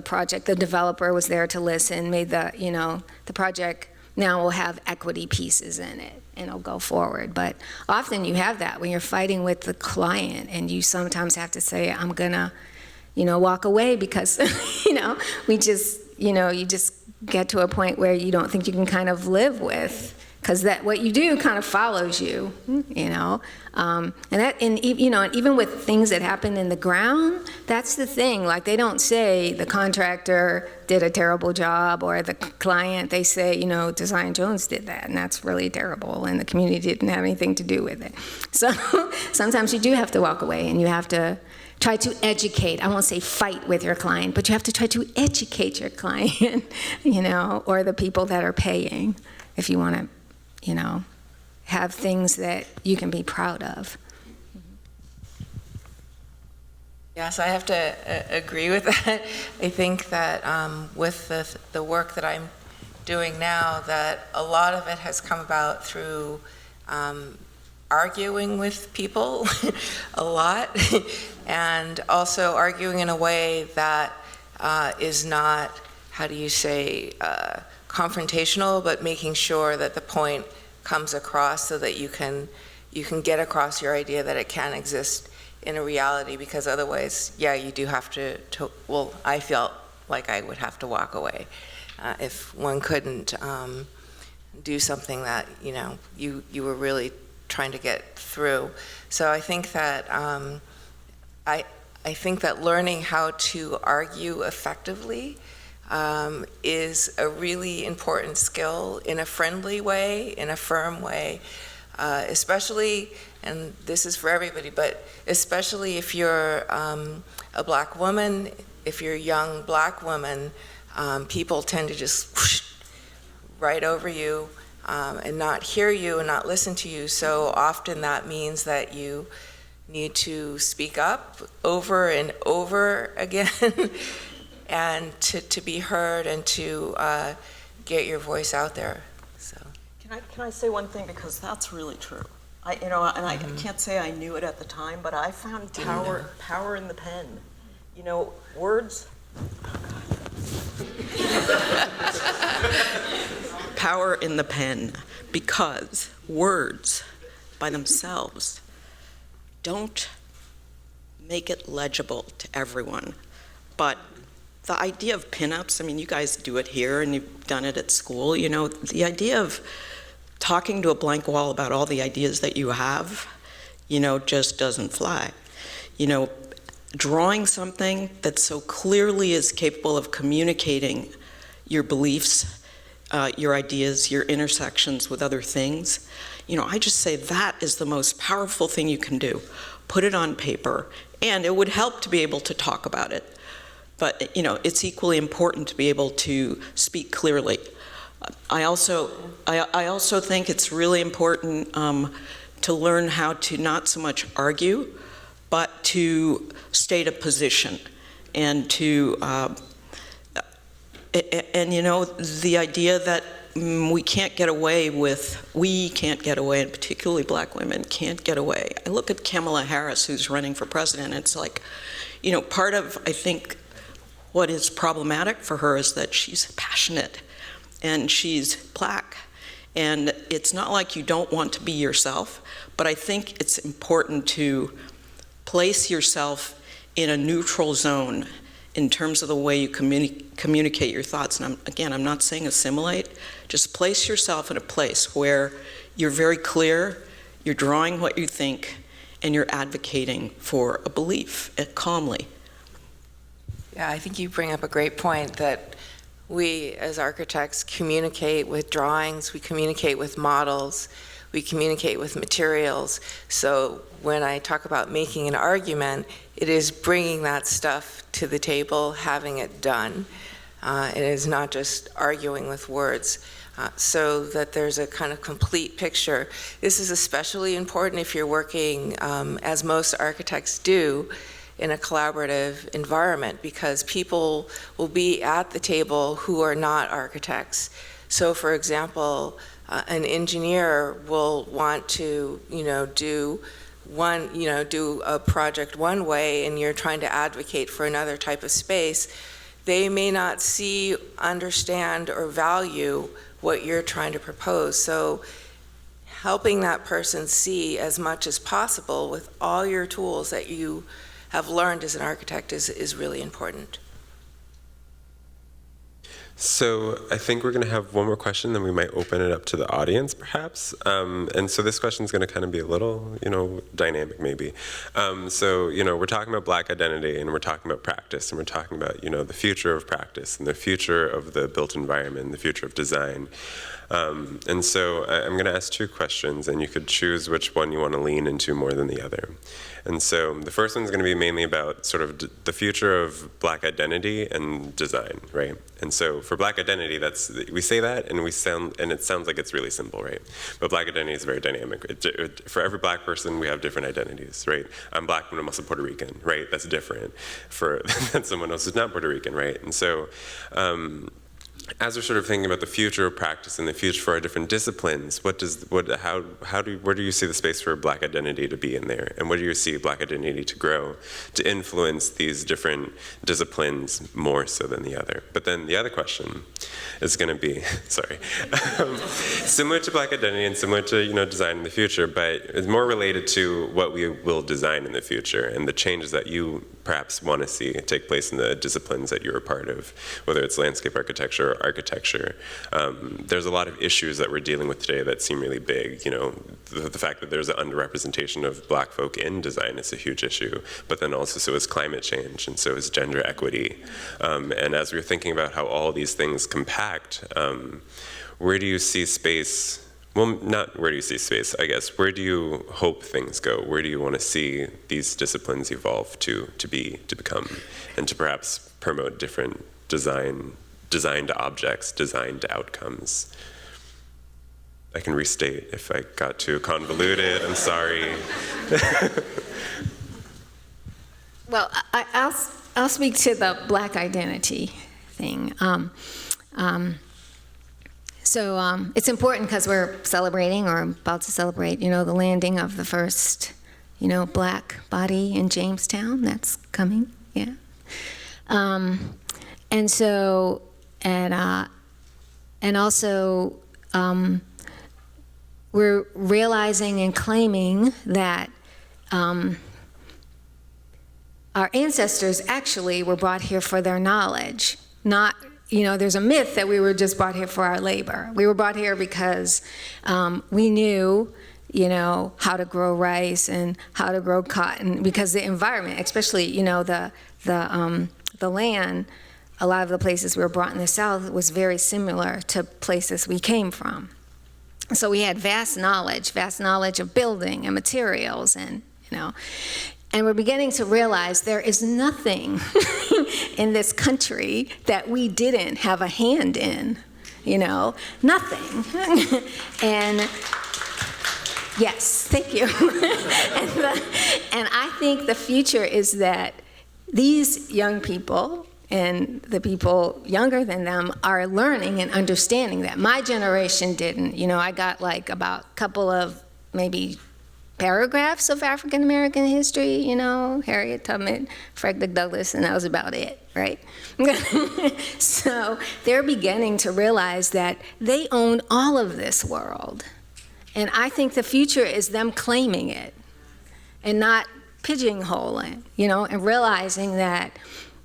project, the developer was there to listen, made the project now will have equity pieces in it and it'll go forward. But often you have that when you're fighting with the client, and you sometimes have to say, I'm gonna, walk away because, you just get to a point where you don't think you can kind of live with, because that what you do kind of follows you, and even with things that happen in the ground, that's the thing. They don't say the contractor did a terrible job or the client. They say, Design Jones did that, and that's really terrible, and the community didn't have anything to do with it. So sometimes you do have to walk away, and you have to try to educate. I won't say fight with your client, but you have to try to educate your client, or the people that are paying, if you want to, have things that you can be proud of. Yes, I have to agree with that. I think that with the work that I'm doing now, that a lot of it has come about through arguing with people a lot, and also arguing in a way that is not, confrontational, but making sure that the point comes across so that you can get across your idea that it can exist in a reality, because otherwise, you do have to I felt like I would have to walk away if one couldn't do something that, you were really trying to get through. So I think that I think that learning how to argue effectively is a really important skill in a friendly way, in a firm way, especially, and this is for everybody, but especially if you're a black woman, if you're a young black woman, people tend to just whoosh, right over you and not hear you and not listen to you. So often that means that you need to speak up over and over again and to be heard and to get your voice out there. So can I say one thing, because that's really true. I can't say I knew it at the time, but I found power in the pen. Words. Power in the pen, because words by themselves don't make it legible to everyone. But the idea of pinups, you guys do it here and you've done it at school, the idea of talking to a blank wall about all the ideas that you have, just doesn't fly. Drawing something that so clearly is capable of communicating your beliefs, your ideas, your intersections with other things, I just say that is the most powerful thing you can do. Put it on paper, and it would help to be able to talk about it. But, it's equally important to be able to speak clearly. I also think it's really important to learn how to not so much argue, but to state a position and to, and you know, the idea that we can't get away, and particularly black women can't get away. I look at Kamala Harris, who's running for president, and it's like, you know, part of, I think, what is problematic for her is that she's passionate and she's black. And it's not like you don't want to be yourself, but I think it's important to place yourself in a neutral zone in terms of the way you communicate your thoughts. And I'm not saying assimilate, just place yourself in a place where you're very clear, you're drawing what you think, and you're advocating for a belief calmly. Yeah, I think you bring up a great point that we as architects communicate with drawings, we communicate with models, we communicate with materials. So when I talk about making an argument, it is bringing that stuff to the table, having it done. It is not just arguing with words. So that there's a kind of complete picture. This is especially important if you're working, as most architects do, in a collaborative environment, because people will be at the table who are not architects. So for example, an engineer will want to, do a project one way, and you're trying to advocate for another type of space. They may not see, understand, or value what you're trying to propose. So helping that person see as much as possible with all your tools that you have learned as an architect is really important. So I think we're going to have one more question, then we might open it up to the audience, perhaps. And so this question is going to kind of be a little, dynamic, maybe. So, we're talking about Black identity, and we're talking about practice, and we're talking about, the future of practice, and the future of the built environment, and the future of design. And so I'm going to ask two questions, and you could choose which one you want to lean into more than the other. And so the first one's going to be mainly about sort of the future of Black identity and design, right? And so for Black identity, we say that, and it sounds like it's really simple, right? But Black identity is very dynamic. For every Black person, we have different identities, right? I'm Black, but I'm also Puerto Rican, right? That's different than someone else who's not Puerto Rican, right? And so, as we're sort of thinking about the future of practice and the future for our different disciplines, where do you see the space for Black identity to be in there? And where do you see Black identity to grow, to influence these different disciplines more so than the other? But then the other question is going to be, similar to Black identity and similar to design in the future, but it's more related to what we will design in the future and the changes that you perhaps want to see take place in the disciplines that you're a part of, whether it's landscape architecture or architecture. There's a lot of issues that we're dealing with today that seem really big. The fact that there's an underrepresentation of Black folk in design is a huge issue, but then also so is climate change, and so is gender equity. And as we're thinking about how all these things compact, where do you see space? Well, not where do you see space, I guess. Where do you hope things go? Where do you want to see these disciplines evolve to become, and to perhaps promote different designed objects, designed outcomes? I can restate if I got too convoluted. I'm sorry. Well, I'll speak to the Black identity thing. So it's important because we're celebrating, or about to celebrate, the landing of the first, Black body in Jamestown. That's coming, yeah. And so, and also, we're realizing and claiming that our ancestors actually were brought here for their knowledge, not. There's a myth that we were just brought here for our labor. We were brought here because we knew, how to grow rice and how to grow cotton, because the environment, especially, the land, a lot of the places we were brought in the South was very similar to places we came from. So we had vast knowledge of building and materials, and, and we're beginning to realize there is nothing in this country that we didn't have a hand in, nothing. And Yes, thank you. And I think the future is that these young people and the people younger than them are learning and understanding that. My generation didn't. You know, I got like about a couple of maybe paragraphs of African American history, you know, Harriet Tubman, Frederick Douglass, and that was about it, right? So they're beginning to realize that they own all of this world. And I think the future is them claiming it and not pigeonholing, you know, and realizing that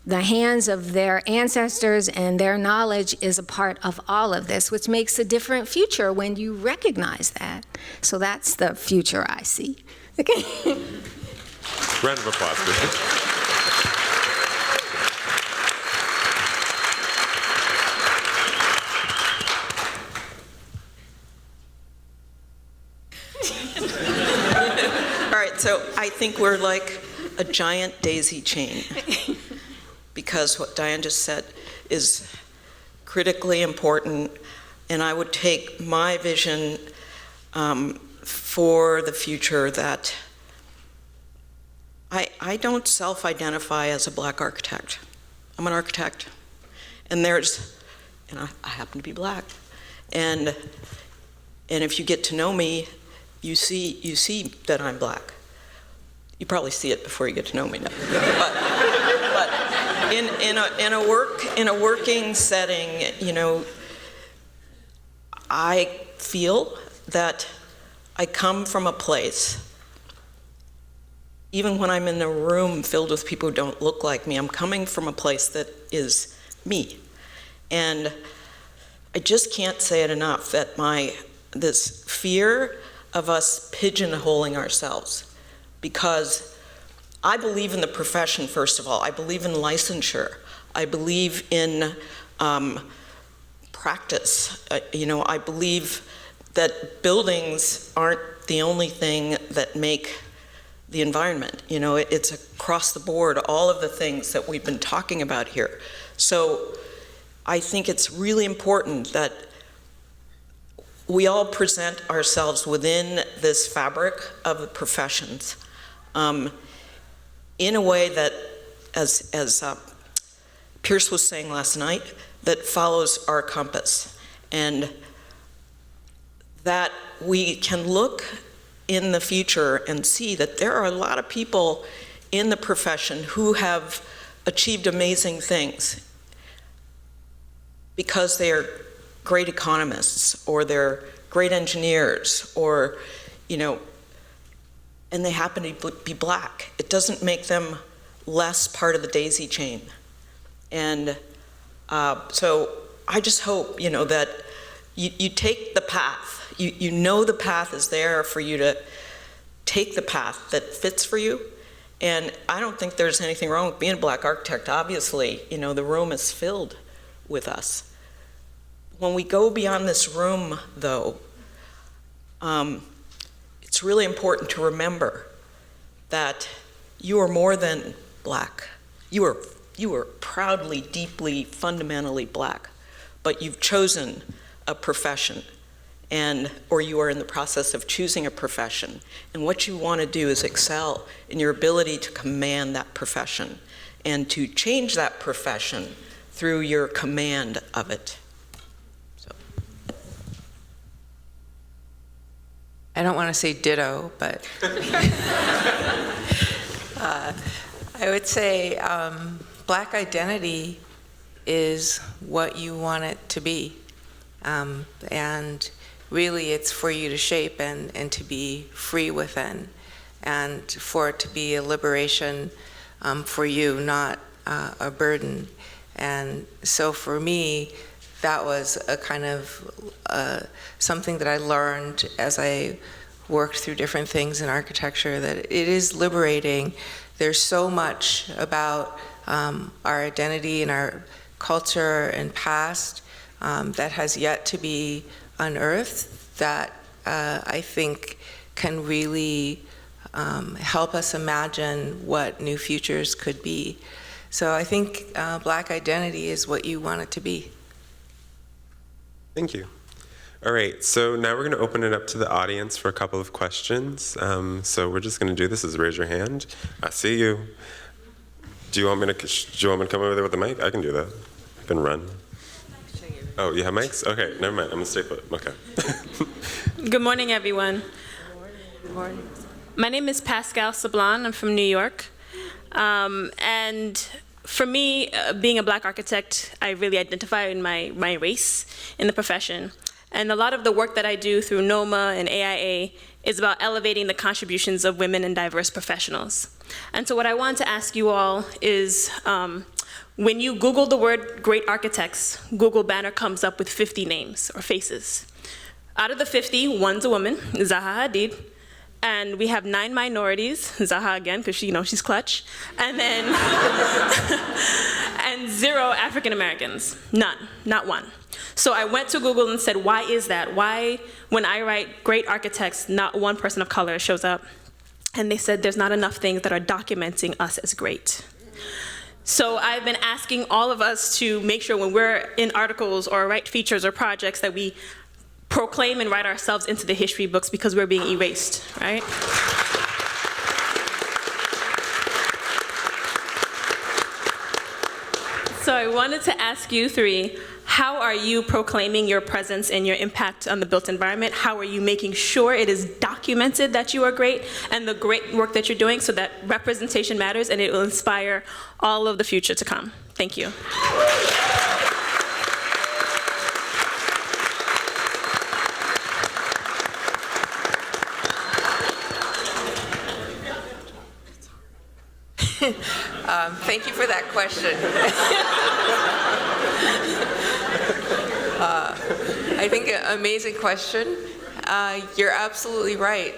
the hands of their ancestors and their knowledge is a part of all of this, which makes a different future when you recognize that. So that's the future I see. Okay. Round of applause, please. All right, so I think we're like a giant daisy chain, because what Diane just said is critically important, and I would take my vision for the future that I don't self-identify as a black architect. I'm an architect, and I happen to be black, and if you get to know me, you see that I'm black. You probably see it before you get to know me now. But in a working setting, you know, I feel that I come from a place, even when I'm in a room filled with people who don't look like me, I'm coming from a place that is me. And I just can't say it enough that this fear of us pigeonholing ourselves, because I believe in the profession, first of all. I believe in licensure. I believe in practice. You know, I believe that buildings aren't the only thing that make the environment. You know, it's across the board, all of the things that we've been talking about here. So I think it's really important that we all present ourselves within this fabric of the professions in a way that, as Pierce was saying last night, that follows our compass, and that we can look in the future and see that there are a lot of people in the profession who have achieved amazing things because they are great economists, or they're great engineers, or, you know, and they happen to be black. It doesn't make them less part of the daisy chain. And so I just hope, you know, that you take the path. You know the path is there for you to take the path that fits for you. And I don't think there's anything wrong with being a black architect. Obviously, you know, the room is filled with us. When we go beyond this room, though, it's really important to remember that you are more than black. You are proudly, deeply, fundamentally black, but you've chosen a profession, or you are in the process of choosing a profession. And what you want to do is excel in your ability to command that profession and to change that profession through your command of it. I don't want to say ditto, but I would say black identity is what you want it to be. And really it's for you to shape and to be free within, and for it to be a liberation for you, not a burden. And so for me, that was a kind of something that I learned as I worked through different things in architecture, that it is liberating. There's so much about our identity and our culture and past that has yet to be unearthed, that I think can really help us imagine what new futures could be. So I think black identity is what you want it to be. Thank you. All right, so now we're going to open it up to the audience for a couple of questions. So we're just going to do this is raise your hand. I see you. Do you want me to come over there with the mic? I can do that. I can run. Oh, you have mics? Okay, never mind. I'm going to stay put. Okay. Good morning, everyone. Good morning. My name is Pascal Sablan. I'm from New York. And for me, being a black architect, I really identify in my race in the profession. And a lot of the work that I do through NOMA and AIA is about elevating the contributions of women and diverse professionals. And so what I want to ask you all is, when you Google the word great architects, Google banner comes up with 50 names or faces. Out of the 50, one's a woman, Zaha Hadid. And we have 9 minorities, Zaha again, because she's clutch, and then and 0 African Americans, none, not one. So I went to Google and said, why is that? Why, when I write great architects, not one person of color shows up? And they said there's not enough things that are documenting us as great. So I've been asking all of us to make sure when we're in articles or write features or projects that we proclaim and write ourselves into the history books because we're being erased, right? So I wanted to ask you 3, how are you proclaiming your presence and your impact on the built environment? How are you making sure it is documented that you are great and the great work that you're doing so that representation matters and it will inspire all of the future to come? Thank you. Thank you for that question. I think an amazing question. You're absolutely right.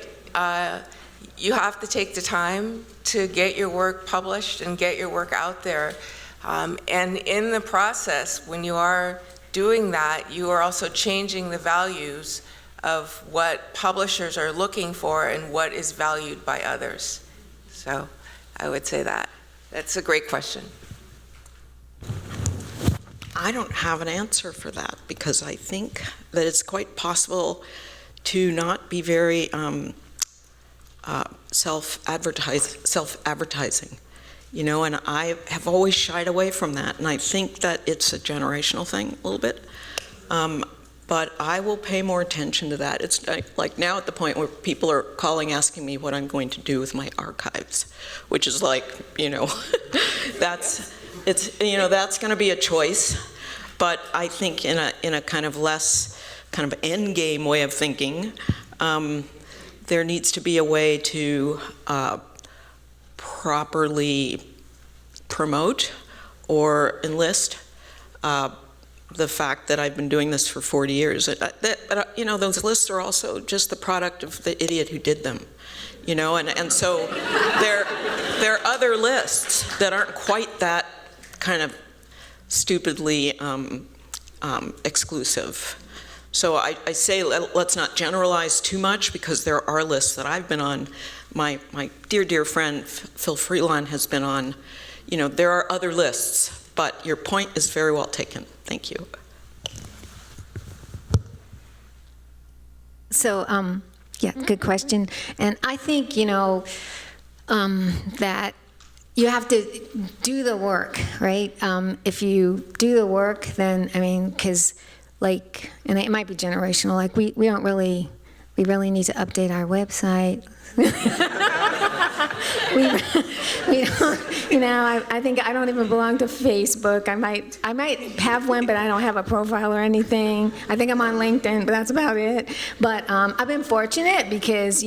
You have to take the time to get your work published and get your work out there. And in the process, when you are doing that, you are also changing the values of what publishers are looking for and what is valued by others. So I would say that. That's a great question. I don't have an answer for that because I think that it's quite possible to not be very self-advertising, and I have always shied away from that, and I think that it's a generational thing a little bit. But I will pay more attention to that. It's like now at the point where people are calling, asking me what I'm going to do with my archives, which is like, that's going to be a choice. But I think in a kind of less kind of end game way of thinking, there needs to be a way to properly promote or enlist the fact that I've been doing this for 40 years. Those lists are also just the product of the idiot who did them, and so there are other lists that aren't quite that kind of stupidly exclusive. So I say let's not generalize too much because there are lists that I've been on. My dear friend Phil Freeland has been on. There are other lists, but your point is very well taken. Thank you. So, yeah, good question. And I think, that you have to do the work, right? If you do the work, then, because, and it might be generational, we really need to update our website. I think I don't even belong to Facebook. I might have one, but I don't have a profile or anything. I think I'm on LinkedIn, but that's about it. But I've been fortunate because,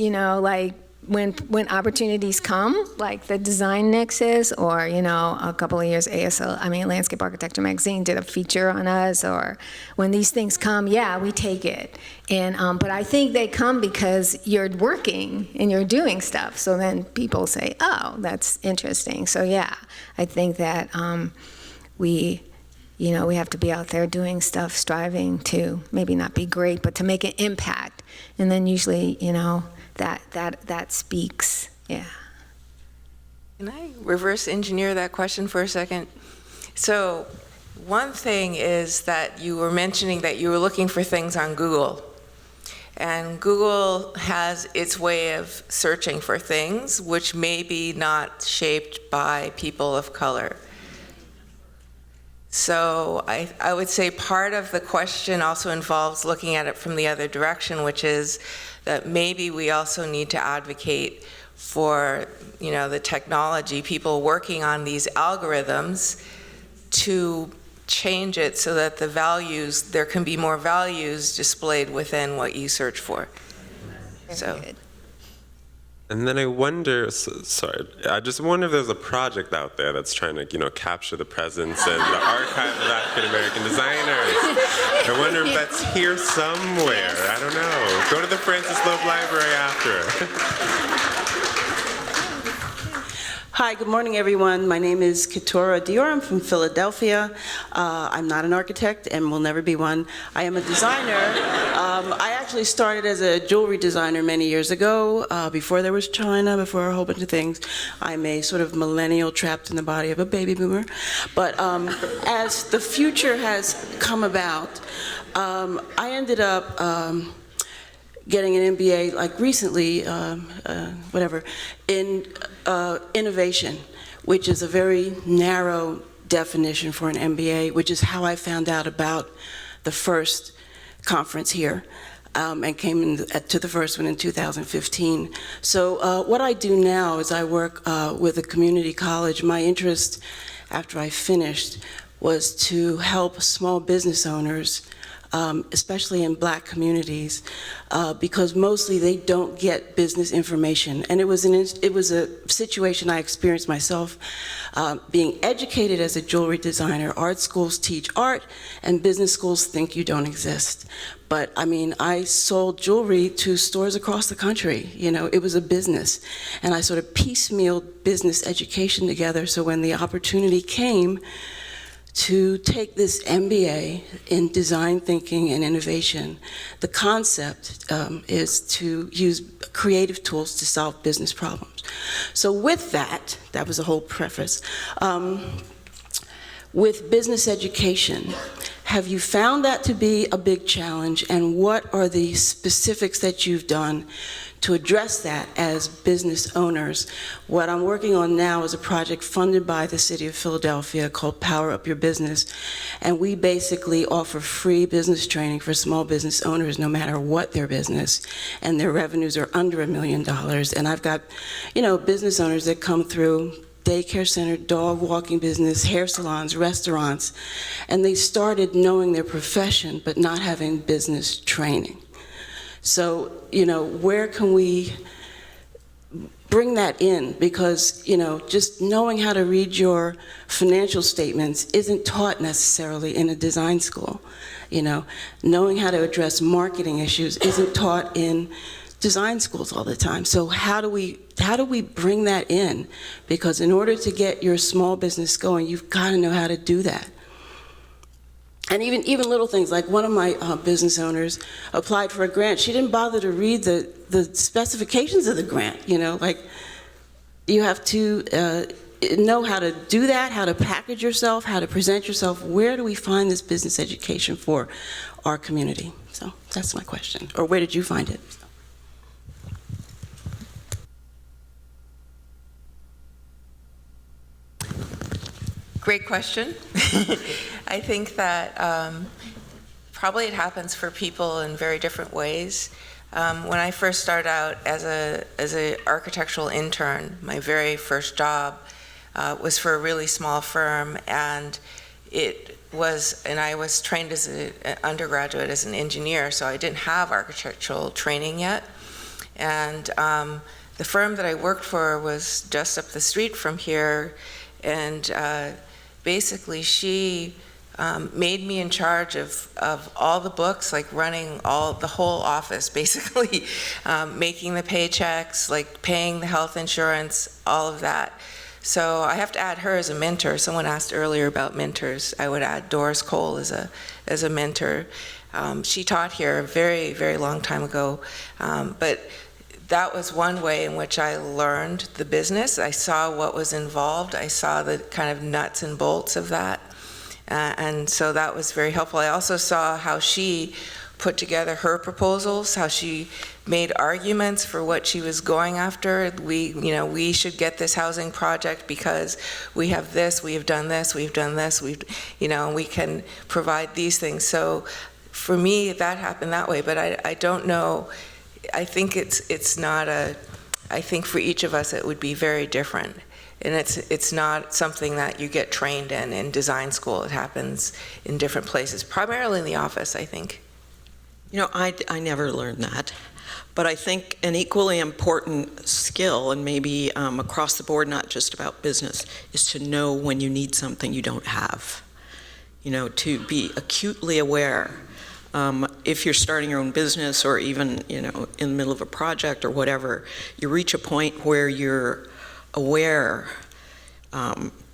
when opportunities come, like the Design Nexus, or a couple of years Landscape Architecture Magazine did a feature on us, or when these things come, yeah, we take it. And but I think they come because you're working and you're doing stuff. So then people say, oh, that's interesting. So yeah, I think that we have to be out there doing stuff, striving to maybe not be great, but to make an impact. And then usually, that speaks, yeah. Can I reverse engineer that question for a second? So one thing is that you were mentioning that you were looking for things on Google. And Google has its way of searching for things which may be not shaped by people of color. So I would say part of the question also involves looking at it from the other direction, which is that maybe we also need to advocate for, you know, the technology, people working on these algorithms, to change it so that the values, there can be more values displayed within what you search for. So. And then I wonder, sorry, I just wonder if there's a project out there that's trying to, you know, capture the presence and the archive of African American designers. I wonder if that's here somewhere. I don't know. Go to the Francis Loeb Library after. Hi, good morning, everyone. My name is Keturah Dior. I'm from Philadelphia. I'm not an architect and will never be one. I am a designer. I actually started as a jewelry designer many years ago, before there was China, before a whole bunch of things. I'm a sort of millennial trapped in the body of a baby boomer. But as the future has come about, I ended up getting an MBA, like recently, in innovation, which is a very narrow definition for an MBA, which is how I found out about the first conference here, and came to the first one in 2015. So what I do now is I work with a community college. My interest, after I finished, was to help small business owners, especially in Black communities, because mostly they don't get business information. And it was a situation I experienced myself, being educated as a jewelry designer. Art schools teach art, and business schools think you don't exist. But I mean, I sold jewelry to stores across the country. You know, it was a business. And I sort of piecemealed business education together, so when the opportunity came to take this MBA in design thinking and innovation, the concept is to use creative tools to solve business problems. So with that was a whole preface. With business education, have you found that to be a big challenge, and what are the specifics that you've done to address that as business owners? What I'm working on now is a project funded by the City of Philadelphia called Power Up Your Business, and we basically offer free business training for small business owners no matter what their business, and their revenues are under $1 million. And I've got, you know, business owners that come through daycare center, dog walking business, hair salons, restaurants, and they started knowing their profession but not having business training. So, you know, where can we bring that in? Because, you know, just knowing how to read your financial statements isn't taught necessarily in a design school. You know, knowing how to address marketing issues isn't taught in design schools all the time. So how do we bring that in? Because in order to get your small business going, you've got to know how to do that. And even little things, like one of my business owners applied for a grant. She didn't bother to read the specifications of the grant, you know, like you have to know how to do that, how to package yourself, how to present yourself. Where do we find this business education for our community? So that's my question. Or where did you find it? Great question. I think that probably it happens for people in very different ways. When I first started out as an architectural intern, my very first job was for a really small firm, and I was trained as an undergraduate as an engineer, so I didn't have architectural training yet. And the firm that I worked for was just up the street from here, and basically she made me in charge of all the books, like running the whole office, basically, making the paychecks, like paying the health insurance, all of that. So I have to add her as a mentor. Someone asked earlier about mentors. I would add Doris Cole as a mentor. She taught here a very, very long time ago, but that was one way in which I learned the business. I saw what was involved. I saw the kind of nuts and bolts of that. And so that was very helpful. I also saw how she put together her proposals, how she made arguments for what she was going after. We should get this housing project because we have this, we have done this, we've done this, we can provide these things. So for me, that happened that way, but I don't know. I think it's not I think for each of us it would be very different. And it's not something that you get trained in design school. It happens in different places, primarily in the office, I think. I never learned that. But I think an equally important skill, and maybe across the board, not just about business, is to know when you need something you don't have. To be acutely aware. If you're starting your own business, or even, in the middle of a project or whatever, you reach a point where you're aware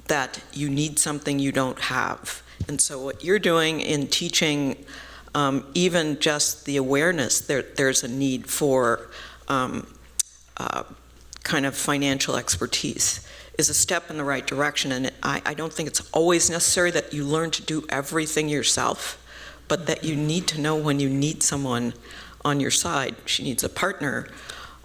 that you need something you don't have. And so what you're doing in teaching, even just the awareness, there's a need for kind of financial expertise, is a step in the right direction. And I don't think it's always necessary that you learn to do everything yourself, but that you need to know when you need someone on your side. She needs a partner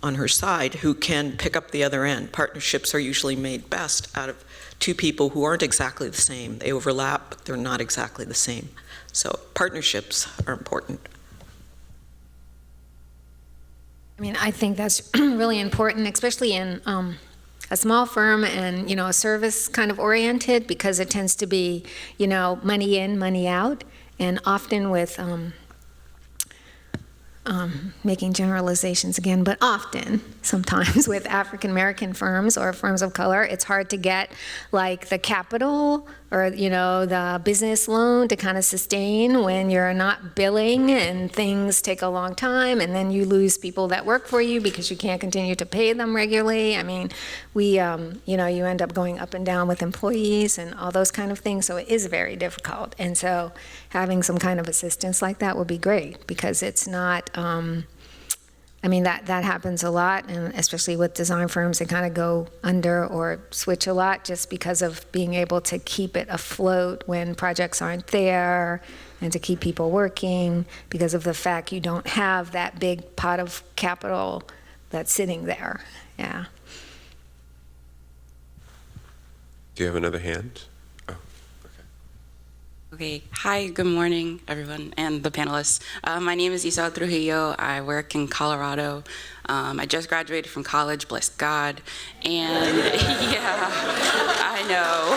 on her side who can pick up the other end. Partnerships are usually made best out of two people who aren't exactly the same. They overlap, but they're not exactly the same. So partnerships are important. I think that's really important, especially in a small firm and, a service kind of oriented, because it tends to be, money in, money out. And often with, making generalizations again, but often, sometimes with African American firms or firms of color, it's hard to get like the capital or, the business loan to kind of sustain when you're not billing and things take a long time, and then you lose people that work for you because you can't continue to pay them regularly. We, you end up going up and down with employees and all those kind of things, so it is very difficult. And so having some kind of assistance like that would be great, because it's not, that happens a lot, and especially with design firms, they kind of go under or switch a lot just because of being able to keep it afloat when projects aren't there, and to keep people working because of the fact you don't have that big pot of capital that's sitting there. Yeah. Do you have another hand? Oh, okay. Okay. Hi, good morning, everyone, and the panelists. My name is Isabel Trujillo. I work in Colorado. I just graduated from college, bless God. And yeah, I know.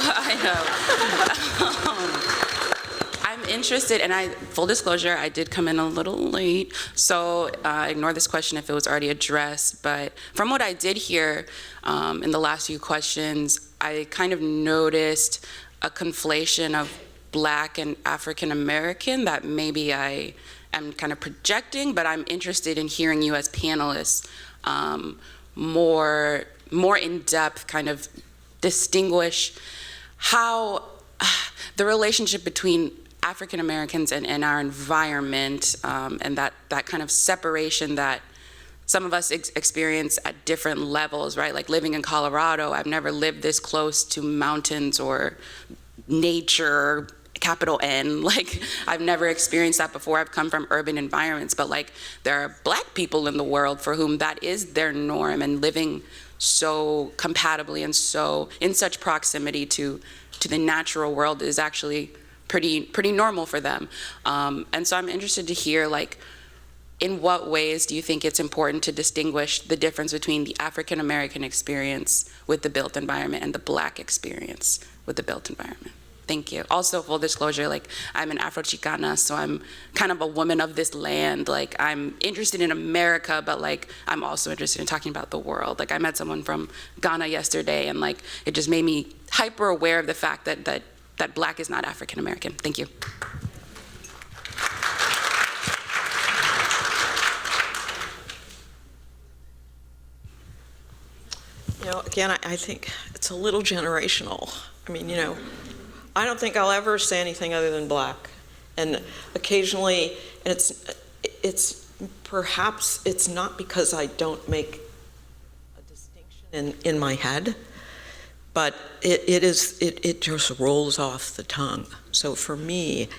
I'm interested, and full disclosure, I did come in a little late, so ignore this question if it was already addressed. But from what I did hear in the last few questions, I kind of noticed a conflation of Black and African American that maybe I am kind of projecting, but I'm interested in hearing you as panelists more in depth kind of distinguish how the relationship between African Americans and our environment, and that kind of separation that some of us experience at different levels, right? Like living in Colorado, I've never lived this close to mountains or nature, capital N. Like, I've never experienced that before. I've come from urban environments, but like there are Black people in the world for whom that is their norm, and living so compatibly and so in such proximity to the natural world is actually pretty normal for them. And so I'm interested to hear, like, in what ways do you think it's important to distinguish the difference between the African American experience with the built environment and the Black experience with the built environment? Thank you. Also, full disclosure, like, I'm an Afro-Chicana, so I'm kind of a woman of this land. Like, I'm interested in America, but like, I'm also interested in talking about the world. Like, I met someone from Ghana yesterday, and like, it just made me hyper aware of the fact that Black is not African American. Thank you. Again, I think it's a little generational. I don't think I'll ever say anything other than Black. And occasionally, and it's perhaps it's not because I don't make a distinction in my head, but it just rolls off the tongue. So for me,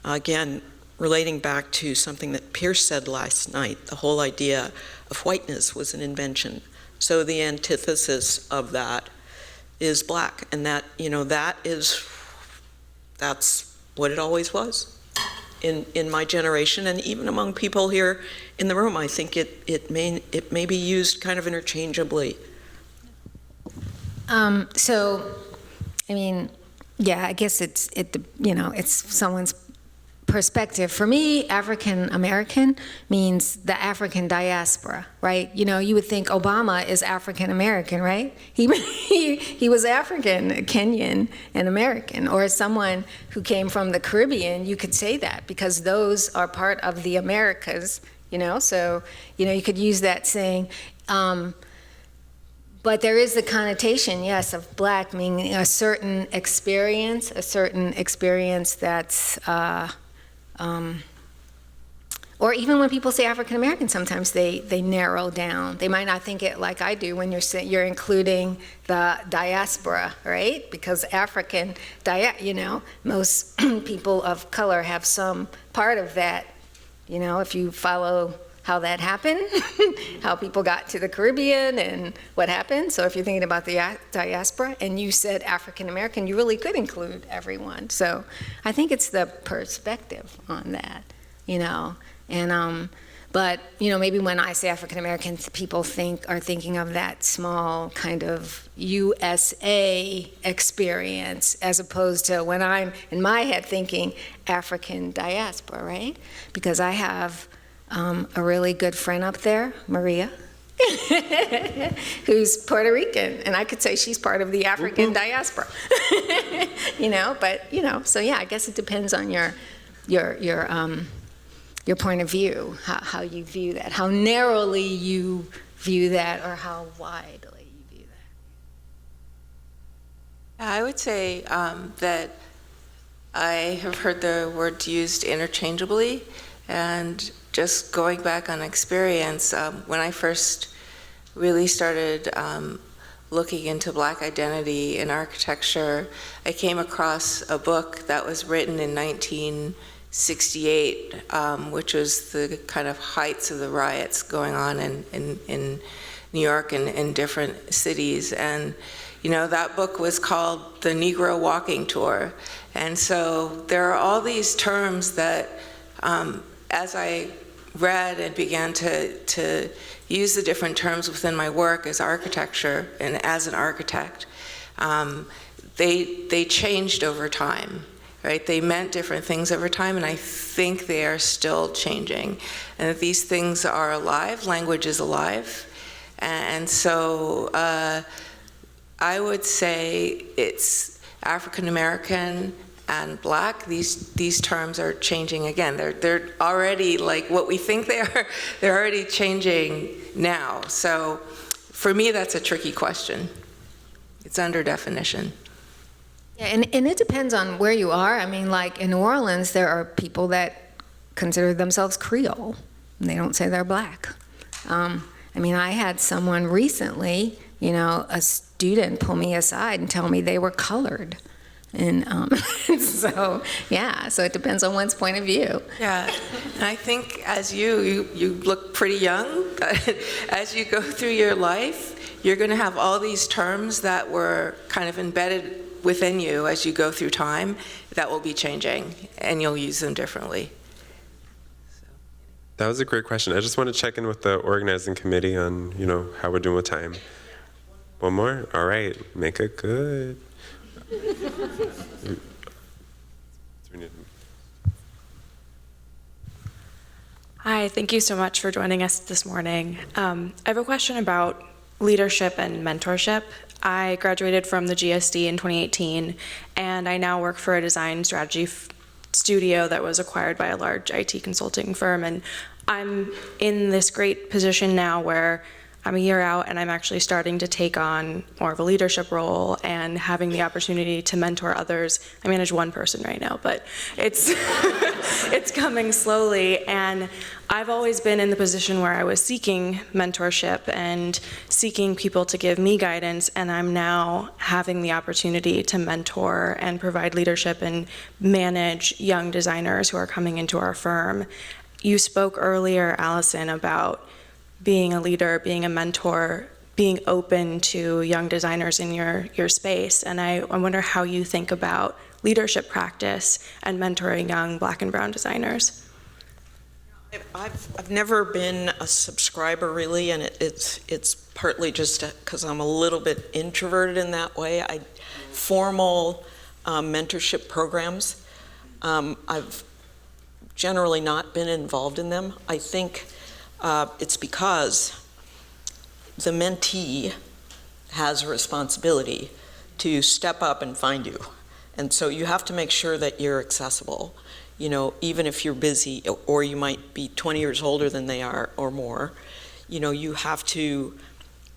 again, relating back to something that Pierce said last night, the whole idea of whiteness was an invention. So the antithesis of that is black, and that, that's what it always was in my generation, and even among people here in the room. I think it may be used kind of interchangeably. So, I mean, yeah, I guess it's someone's perspective. For me, African American means the African diaspora, right? You would think Obama is African American, right? He was African, Kenyan, and American, or someone who came from the Caribbean. You could say that because those are part of the Americas, So, you could use that saying. But there is the connotation, yes, of black meaning a certain experience that's. Or even when people say African American, sometimes they narrow down. They might not think it like I do when you're including the diaspora, right? Because African, most people of color have some part of that. If you follow how that happened, how people got to the Caribbean and what happened. So if you're thinking about the diaspora and you said African American, you really could include everyone. So I think it's the perspective on that, And but maybe when I say African American, people are thinking of that small kind of USA experience, as opposed to when I'm in my head thinking African diaspora, right? Because I have a really good friend up there, Mariah, who's Puerto Rican, and I could say she's part of the African diaspora. So yeah, I guess it depends on your point of view, how you view that, how narrowly you view that, or how widely you view that. I would say that I have heard the words used interchangeably, and just going back on experience, when I first really started looking into Black identity in architecture, I came across a book that was written in 1968, which was the kind of heights of the riots going on in New York and in different cities. And that book was called The Negro Walking Tour. And so there are all these terms that, as I read and began to use the different terms within my work as architecture and as an architect, they changed over time, right? They meant different things over time, and I think they are still changing. And that these things are alive, language is alive. And so I would say it's African American and Black. These terms are changing again. They're already like what we think they are. They're already changing now. So for me, that's a tricky question. It's under definition. Yeah, and it depends on where you are. I mean, like in New Orleans, there are people that consider themselves Creole, and they don't say they're Black. I mean, I had someone recently, a student pull me aside and tell me they were colored. And so it depends on one's point of view. Yeah, and I think as you look pretty young, as you go through your life, you're going to have all these terms that were kind of embedded within you as you go through time that will be changing, and you'll use them differently. That was a great question. I just want to check in with the organizing committee on, how we're doing with time. One more? All right, make it good. Hi, thank you so much for joining us this morning. I have a question about leadership and mentorship. I graduated from the GSD in 2018, and I now work for a design strategy studio that was acquired by a large IT consulting firm. And I'm in this great position now where I'm a year out, and I'm actually starting to take on more of a leadership role and having the opportunity to mentor others. I manage one person right now, but it's it's coming slowly. And I've always been in the position where I was seeking mentorship and seeking people to give me guidance, and I'm now having the opportunity to mentor and provide leadership and manage young designers who are coming into our firm. You spoke earlier, Allison, about being a leader, being a mentor, being open to young designers in your space, and I wonder how you think about leadership practice and mentoring young Black and brown designers. I've never been a subscriber really, and it's partly just because I'm a little bit introverted in that way. Formal mentorship programs, I've generally not been involved in them. I think it's because the mentee has a responsibility to step up and find you, and so you have to make sure that you're accessible. You know, even if you're busy or you might be 20 years older than they are or more, you know, you have to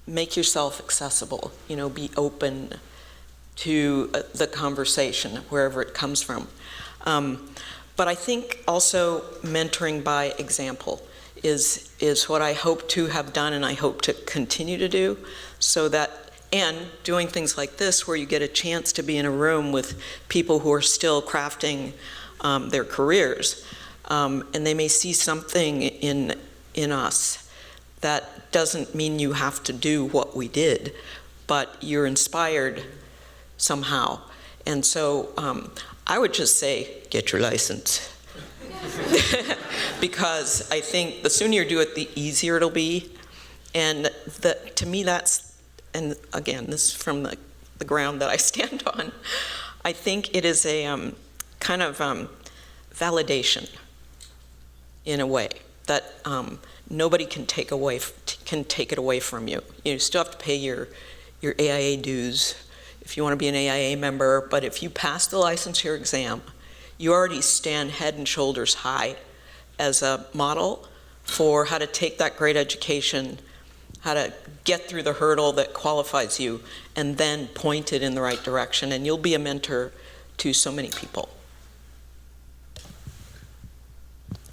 make yourself accessible, you know, be open to the conversation, wherever it comes from. But I think also mentoring by example is what I hope to have done and I hope to continue to do, so that, and doing things like this where you get a chance to be in a room with people who are still crafting their careers, and they may see something in us that doesn't mean you have to do what we did, but you're inspired somehow. And so I would just say, get your license. Because I think the sooner you do it, the easier it'll be. And to me that's, and again, this is from the ground that I stand on, I think it is a kind of validation in a way that nobody can take it away from you. You still have to pay your AIA dues if you want to be an AIA member, but if you pass the licensure exam, you already stand head and shoulders high as a model for how to take that great education, how to get through the hurdle that qualifies you, and then point it in the right direction, and you'll be a mentor to so many people.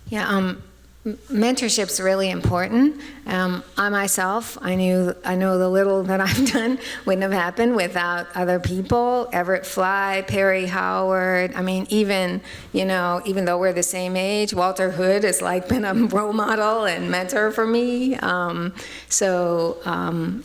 Yeah, mentorship's really important. I myself, I know the little that I've done wouldn't have happened without other people. Everett Fly, Perry Howard. I mean, even though we're the same age, Walter Hood has like been a role model and mentor for me. So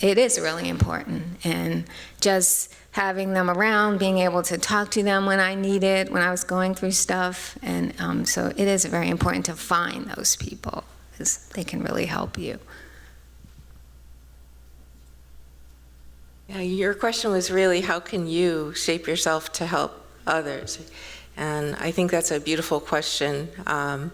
it is really important, and just having them around, being able to talk to them when I need it, when I was going through stuff. And so it is very important to find those people, because they can really help you. Yeah, your question was really, how can you shape yourself to help others? And I think that's a beautiful question. And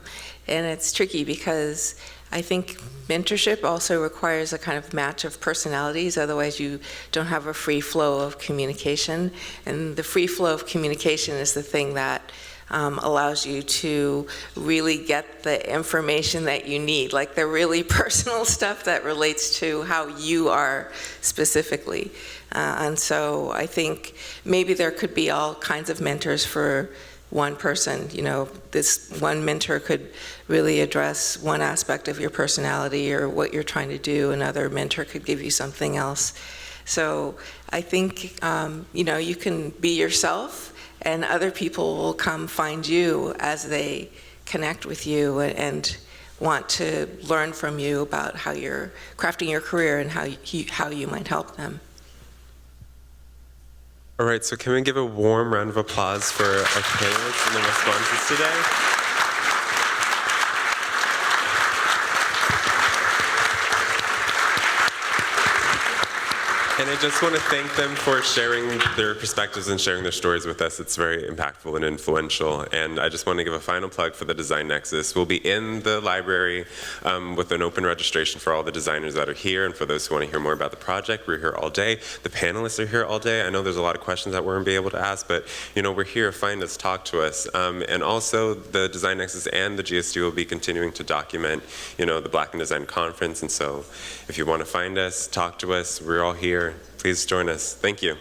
it's tricky because I think mentorship also requires a kind of match of personalities, otherwise you don't have a free flow of communication. And the free flow of communication is the thing that allows you to really get the information that you need, like the really personal stuff that relates to how you are specifically. And so I think maybe there could be all kinds of mentors for one person. You know, this one mentor could really address one aspect of your personality or what you're trying to do. Another mentor could give you something else. So I think, you can be yourself, and other people will come find you as they connect with you and want to learn from you about how you're crafting your career and how you might help them. All right, so can we give a warm round of applause for our panelists and their responses today? And I just want to thank them for sharing their perspectives and sharing their stories with us. It's very impactful and influential. And I just want to give a final plug for the Design Nexus. We'll be in the library with an open registration for all the designers that are here, and for those who want to hear more about the project. We're here all day. The panelists are here all day. I know there's a lot of questions that we weren't able to ask, but we're here. Find us, talk to us. And also, the Design Nexus and the GSD will be continuing to document, the Black in Design Conference. And so, if you want to find us, talk to us, we're all here. Please join us. Thank you.